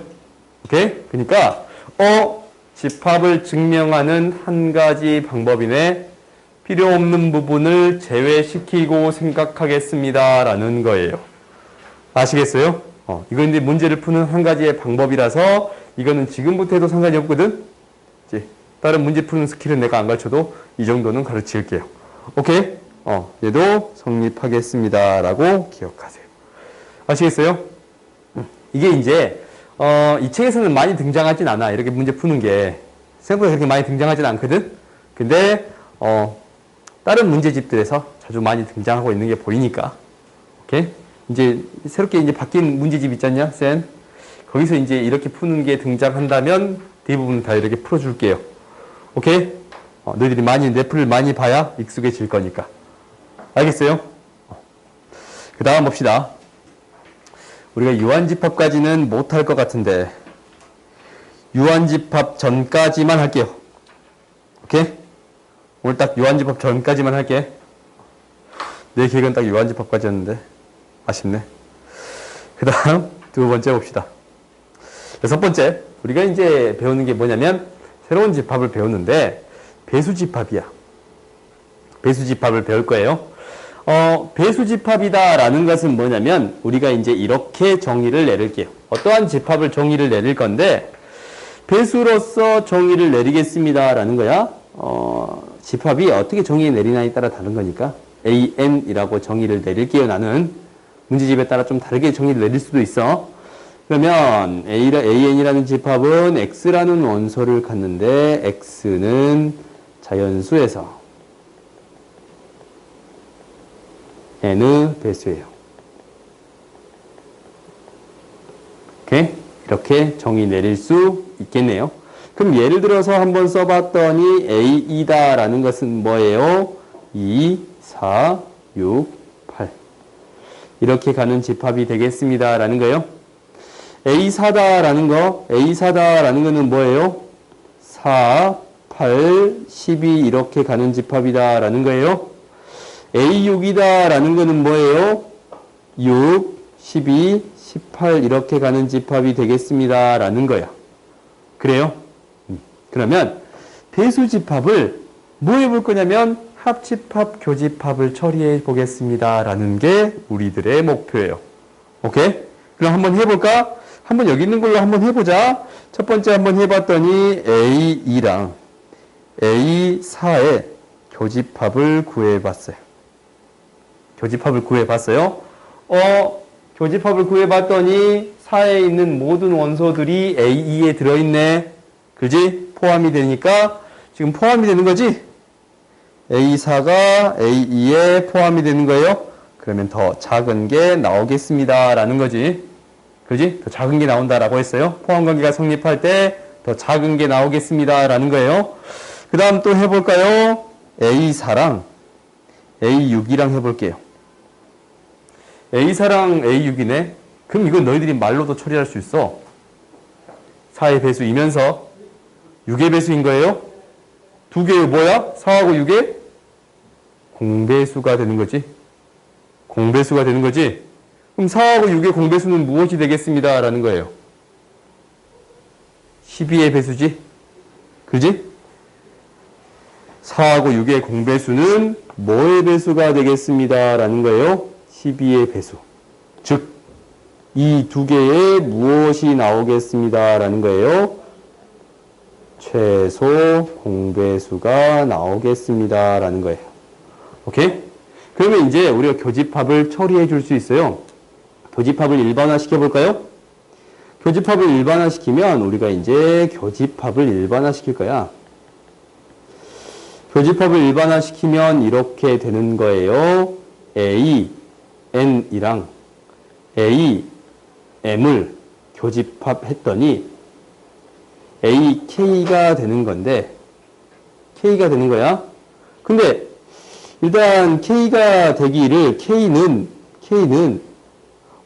오케이? 그러니까 집합을 증명하는 한 가지 방법이네. 필요 없는 부분을 제외시키고 생각하겠습니다 라는 거예요. 아시겠어요? 이거 이제 문제를 푸는 한 가지의 방법이라서 이거는 지금부터 해도 상관이 없거든? 이제 다른 문제 푸는 스킬은 내가 안 가르쳐도 이 정도는 가르칠게요. 오케이? 얘도 성립하겠습니다 라고 기억하세요. 아시겠어요? 이게 이제 이 책에서는 많이 등장하진 않아. 이렇게 문제 푸는 게 생각보다 그렇게 많이 등장하진 않거든? 근데 다른 문제집들에서 자주 많이 등장하고 있는 게 보이니까. 오케이? 이제 새롭게 이제 바뀐 문제집 있잖냐, 쌤? 거기서 이제 이렇게 푸는 게 등장한다면 대부분 다 이렇게 풀어줄게요. 오케이? 너희들이 넷플을 많이 봐야 익숙해질 거니까. 알겠어요? 그 다음 봅시다. 우리가 유한집합까지는 못할 것 같은데 유한집합 전까지만 할게요. 오케이? 오늘 딱 유한집합 전까지만 할게. 내 계획은 딱 유한집합까지였는데 아쉽네. 그 다음 두 번째 봅시다. 여섯 번째, 우리가 이제 배우는 게 뭐냐면 새로운 집합을 배우는데 배수집합이야. 배수집합을 배울 거예요. 배수집합이다 라는 것은 뭐냐면 우리가 이제 이렇게 정의를 내릴게요. 어떠한 집합을 정의를 내릴 건데 배수로서 정의를 내리겠습니다 라는 거야. 집합이 어떻게 정의 내리냐에 따라 다른 거니까 AN이라고 정의를 내릴게요. 나는 문제집에 따라 좀 다르게 정의를 내릴 수도 있어. 그러면 AN이라는 집합은 X라는 원소를 갖는데 X는 자연수에서 N의 배수예요. 오케이? 이렇게 정의 내릴 수 있겠네요. 그럼 예를 들어서 한번 써봤더니 A이다 라는 것은 뭐예요? 2, 4, 6, 8 이렇게 가는 집합이 되겠습니다 라는 거예요. A4다 라는 거는 뭐예요? 4, 8, 12 이렇게 가는 집합이다 라는 거예요. A6이다 라는 거는 뭐예요? 6, 12, 18 이렇게 가는 집합이 되겠습니다 라는 거야. 그래요? 그러면 배수집합을 뭐 해볼 거냐면 합집합, 교집합을 처리해 보겠습니다 라는 게 우리들의 목표예요. 오케이? 그럼 한번 해볼까? 한번 여기 있는 걸로 한번 해보자. 첫 번째 한번 해봤더니 A2랑 A4의 교집합을 구해봤어요. 교집합을 구해봤어요. 교집합을 구해봤더니 4에 있는 모든 원소들이 A2에 들어있네. 그지? 포함이 되니까 지금 포함이 되는 거지? A4가 A2에 포함이 되는 거예요. 그러면 더 작은 게 나오겠습니다 라는 거지. 그지? 더 작은 게 나온다라고 했어요. 포함관계가 성립할 때 더 작은 게 나오겠습니다 라는 거예요. 그 다음 또 해볼까요? A4랑 A6이랑 해볼게요. A4랑 A6이네. 그럼 이건 너희들이 말로도 처리할 수 있어. 4의 배수이면서 6의 배수인 거예요. 두 개의 뭐야? 4하고 6의 공배수가 되는 거지. 공배수가 되는 거지. 그럼 4하고 6의 공배수는 무엇이 되겠습니다. 라는 거예요. 12의 배수지. 그지? 4하고 6의 공배수는 뭐의 배수가 되겠습니다. 라는 거예요. 12의 배수. 즉, 이 두 개에 무엇이 나오겠습니다. 라는 거예요. 최소 공배수가 나오겠습니다. 라는 거예요. 오케이? 그러면 이제 우리가 교집합을 처리해 줄 수 있어요. 교집합을 일반화 시켜볼까요? 교집합을 일반화 시키면 우리가 이제 교집합을 일반화 시킬 거야. 교집합을 일반화 시키면 이렇게 되는 거예요. A, N이랑 A, M을 교집합했더니 A, K가 되는 건데 K가 되는 거야. 근데 일단 K가 되기를 K는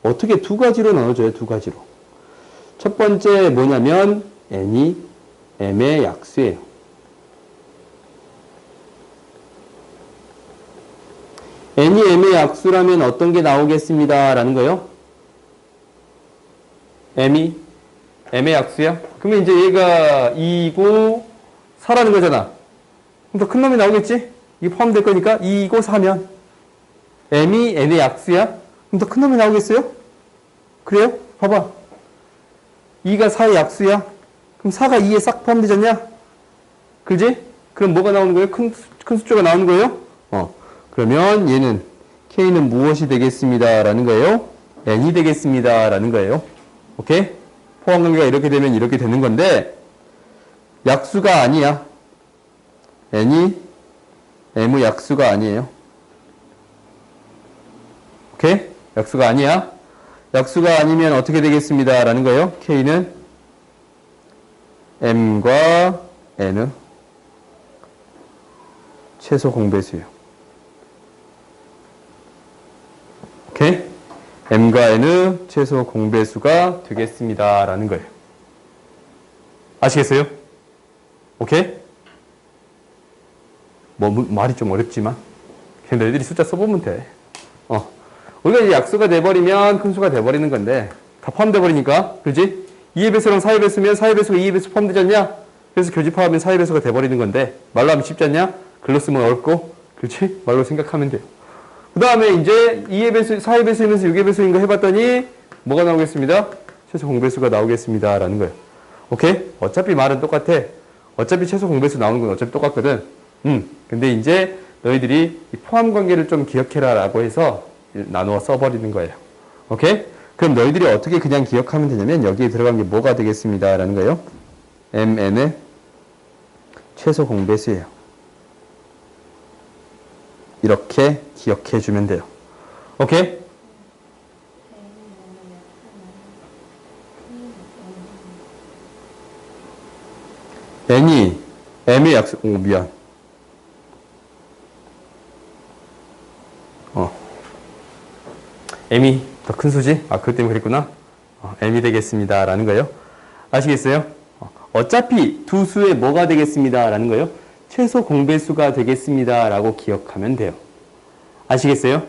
어떻게 두 가지로 나눠줘요. 두 가지로. 첫 번째 뭐냐면 N이 M의 약수예요. N이 M의 약수라면 어떤 게 나오겠습니다. 라는 거예요. M이 M의 약수야? 그러면 이제 얘가 2이고 4라는 거잖아. 그럼 더 큰 놈이 나오겠지? 이게 포함될 거니까 2이고 4면 M이 N의 약수야? 그럼 더 큰 놈이 나오겠어요? 그래요? 봐봐. 2가 4의 약수야? 그럼 4가 2에 싹 포함되지 않냐? 그지? 그럼 뭐가 나오는 거예요? 큰 숫자가 나오는 거예요? 그러면 얘는 K는 무엇이 되겠습니다. 라는 거예요? N이 되겠습니다. 라는 거예요. 오케이? 포함관계가 이렇게 되면 이렇게 되는 건데 약수가 아니야. N이 M의 약수가 아니에요. 오케이? 약수가 아니야. 약수가 아니면 어떻게 되겠습니다. 라는 거예요. K는 M과 N의 최소 공배수예요. 오케이? M과 N의 최소 공배수가 되겠습니다. 라는 거예요. 아시겠어요? 오케이? 말이 좀 어렵지만 그냥 너희들이 숫자 써보면 돼. 우리가 이제 약수가 돼버리면 큰 수가 돼버리는 건데 다 포함돼 버리니까 그지? 2의 배수랑 4의 배수면 4의 배수가 2의 배수 포함되지 않냐? 그래서 교집합하면 4의 배수가 돼버리는 건데 말로 하면 쉽지 않냐? 글로 쓰면 어렵고 그렇지? 말로 생각하면 돼요. 그 다음에 이제 2의 배수, 4의 배수이면서 6의 배수인 거 해봤더니 뭐가 나오겠습니다? 최소 공배수가 나오겠습니다. 라는 거예요. 오케이? 어차피 말은 똑같아. 어차피 최소 공배수 나오는 건 어차피 똑같거든. 근데 이제 너희들이 이 포함 관계를 좀 기억해라 라고 해서 나누어 써버리는 거예요. 오케이? 그럼 너희들이 어떻게 그냥 기억하면 되냐면 여기에 들어간 게 뭐가 되겠습니다. 라는 거예요. MN의 최소 공배수예요. 이렇게 기억해 주면 돼요. 오케이? N이 M의 약수, 미안. M이 더 큰 수지? 그것 때문에 그랬구나. M이 되겠습니다. 라는 거예요. 아시겠어요? 어차피 두 수의 뭐가 되겠습니다. 라는 거예요. 최소 공배수가 되겠습니다. 라고 기억하면 돼요. 아시겠어요?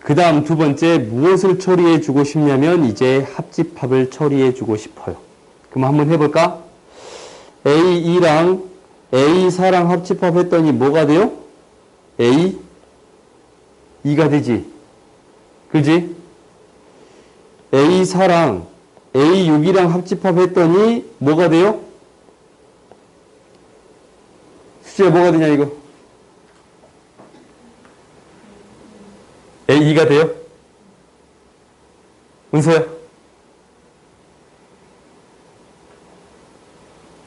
그 다음 두 번째, 무엇을 처리해 주고 싶냐면 이제 합집합을 처리해 주고 싶어요. 그럼 한번 해볼까? A2랑 A4랑 합집합 했더니 뭐가 돼요? A2가 되지. 그지? A4랑 A6이랑 합집합 했더니 뭐가 돼요? 수지야 뭐가 되냐 이거? A2가 돼요? 은서야?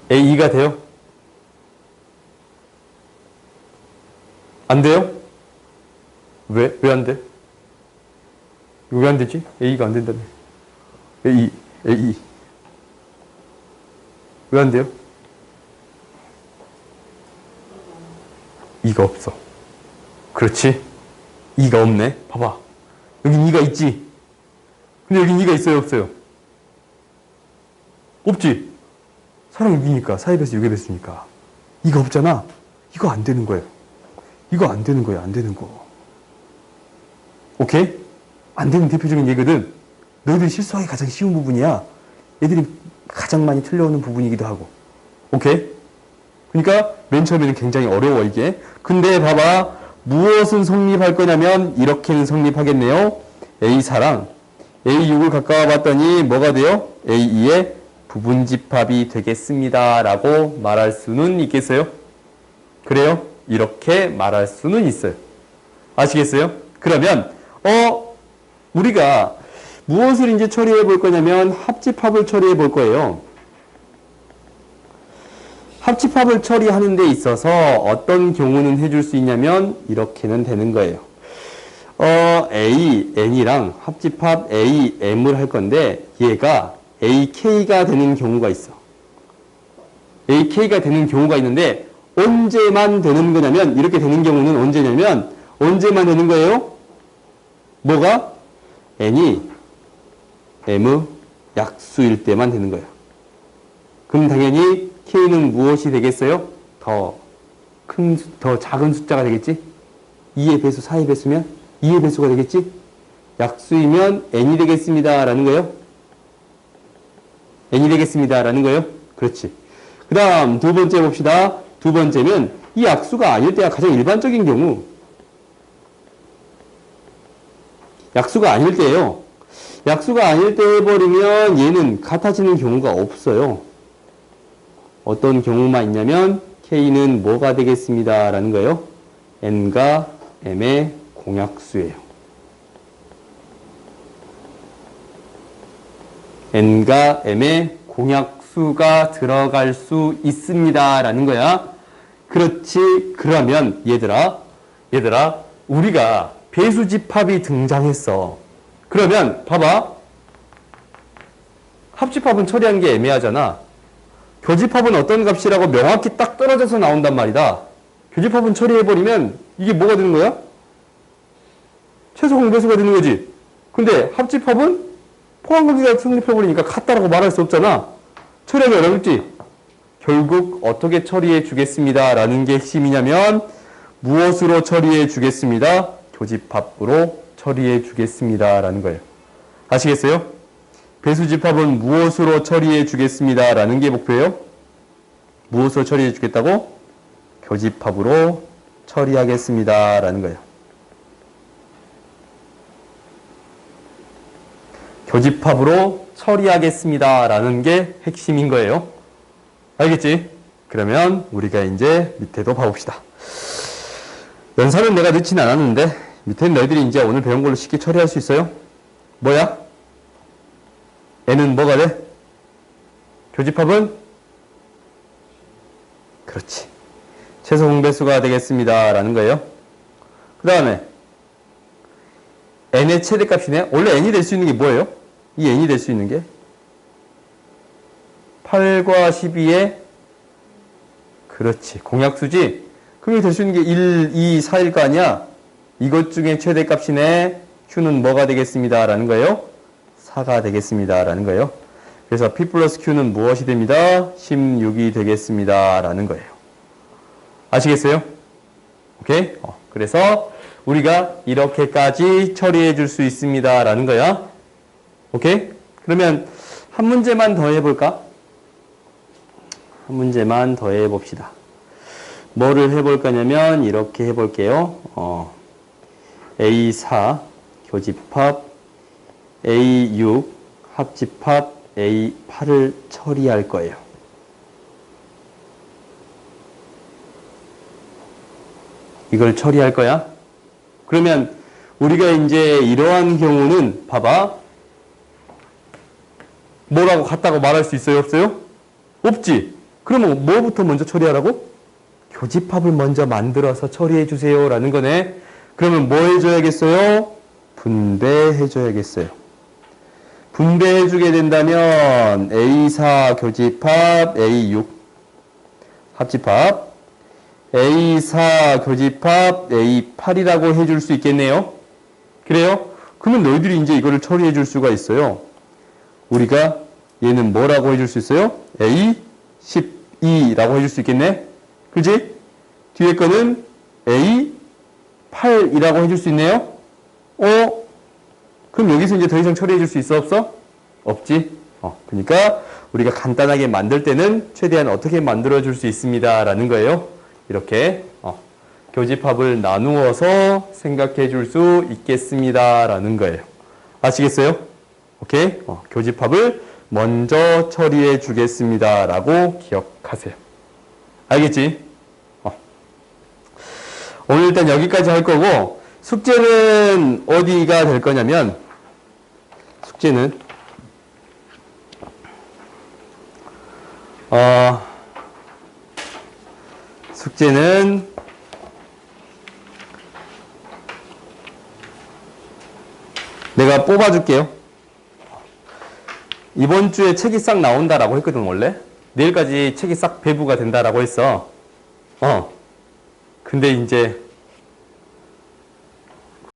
A2가 돼요? 안 돼요? 왜? 왜 안 돼? 왜 안 되지? A가 안 된다며. A. 왜 안 돼요? 2가 없어. 그렇지? 2가 없네. 봐봐. 여긴 2가 있지? 근데 여긴 2가 있어요? 없어요? 없지? 4랑 6이니까 4의 배수 6의 배수니까 이거 없잖아. 이거 안 되는 거예요. 이거 안 되는 거예요. 안 되는 거. 오케이? 안 되는 대표적인 예거든. 너희들이 실수하기 가장 쉬운 부분이야. 애들이 가장 많이 틀려오는 부분이기도 하고. 오케이? 그러니까 맨 처음에는 굉장히 어려워 이게. 근데 봐봐. 무엇은 성립할 거냐면 이렇게는 성립하겠네요. A4랑 A6을 가까워 봤더니 뭐가 돼요? A2의 부분집합이 되겠습니다. 라고 말할 수는 있겠어요? 그래요? 이렇게 말할 수는 있어요. 아시겠어요? 그러면 우리가 무엇을 이제 처리해 볼 거냐면 합집합을 처리해 볼 거예요. 합집합을 처리하는 데 있어서 어떤 경우는 해줄 수 있냐면 이렇게는 되는 거예요. A, N이랑 합집합 A, M을 할 건데 얘가 AK가 되는 경우가 있어. AK가 되는 경우가 있는데 언제만 되는 거냐면 이렇게 되는 경우는 언제냐면 언제만 되는 거예요? 뭐가? N이 M 약수일 때만 되는 거예요. 그럼 당연히 K는 무엇이 되겠어요? 더 작은 숫자가 되겠지? 2의 배수, 4의 배수면 2의 배수가 되겠지? 약수이면 N이 되겠습니다. 라는 거예요. N이 되겠습니다. 라는 거예요. 그렇지. 그 다음 두 번째 봅시다. 두 번째는 이 약수가 아닐 때가 가장 일반적인 경우. 약수가 아닐 때예요. 약수가 아닐 때 해버리면 얘는 같아지는 경우가 없어요. 어떤 경우만 있냐면 K는 뭐가 되겠습니다. 라는 거예요. N과 M의 공약수예요. N과 M의 공약수가 들어갈 수 있습니다. 라는 거야. 그렇지. 그러면 얘들아 우리가 배수집합이 등장했어. 그러면 봐봐. 합집합은 처리하는 게 애매하잖아. 교집합은 어떤 값이라고 명확히 딱 떨어져서 나온단 말이다. 교집합은 처리해버리면 이게 뭐가 되는 거야? 최소 공배수가 되는 거지. 근데 합집합은 포함관계가 성립해버리니까 같다라고 말할 수 없잖아. 처리하기 어렵지. 결국 어떻게 처리해 주겠습니다. 라는 게 핵심이냐면 무엇으로 처리해 주겠습니다. 교집합으로 처리해 주겠습니다. 라는 거예요. 아시겠어요? 배수집합은 무엇으로 처리해 주겠습니다. 라는 게 목표예요. 무엇으로 처리해 주겠다고? 교집합으로 처리하겠습니다. 라는 거예요. 교집합으로 처리하겠습니다. 라는 게 핵심인 거예요. 알겠지? 그러면 우리가 이제 밑에도 봐봅시다. 연산은 내가 넣진 않았는데 밑에는 너희들이 이제 오늘 배운 걸로 쉽게 처리할 수 있어요. 뭐야? N은 뭐가 돼? 교집합은? 그렇지. 최소 공배수가 되겠습니다. 라는 거예요. 그 다음에 N의 최대값이네. 원래 N이 될 수 있는 게 뭐예요? 이 N이 될 수 있는 게 8과 12의 그렇지. 공약수지. 그게 될 수 있는 게 1, 2, 4일 거 아니야? 이것 중에 최대값이네. Q는 뭐가 되겠습니다. 라는 거예요. 4가 되겠습니다. 라는 거예요. 그래서 P 플러스 Q는 무엇이 됩니다? 16이 되겠습니다. 라는 거예요. 아시겠어요? 오케이? 그래서 우리가 이렇게까지 처리해 줄 수 있습니다. 라는 거야. 오케이? 그러면 한 문제만 더 해볼까? 한 문제만 더 해봅시다. 뭐를 해볼 거냐면 이렇게 해볼게요. A4 교집합 A6 합집합 A8을 처리할 거예요. 이걸 처리할 거야. 그러면 우리가 이제 이러한 경우는 봐봐. 뭐라고 같다고 말할 수 있어요? 없어요? 없지. 그러면 뭐부터 먼저 처리하라고? 교집합을 먼저 만들어서 처리해 주세요. 라는 거네. 그러면 뭐 해줘야겠어요? 분배해줘야겠어요. 분배해주게 된다면 A4 교집합 A6 합집합 A4 교집합 A8이라고 해줄 수 있겠네요. 그래요? 그러면 너희들이 이제 이거를 처리해 줄 수가 있어요. 우리가 얘는 뭐라고 해줄 수 있어요? A 12라고 해줄 수 있겠네? 그지? 뒤에 거는 A 8이라고 해줄 수 있네요? 그럼 여기서 이제 더 이상 처리해 줄 수 있어, 없어? 없지? 그러니까 우리가 간단하게 만들 때는 최대한 어떻게 만들어 줄 수 있습니다. 라는 거예요. 이렇게, 교집합을 나누어서 생각해 줄 수 있겠습니다. 라는 거예요. 아시겠어요? 오케이? 교집합을 먼저 처리해 주겠습니다. 라고 기억하세요. 알겠지? 오늘 일단 여기까지 할 거고, 숙제는 어디가 될 거냐면, 숙제는, 숙제는, 내가 뽑아줄게요. 이번 주에 책이 싹 나온다라고 했거든, 원래. 내일까지 책이 싹 배부가 된다라고 했어. 근데 이제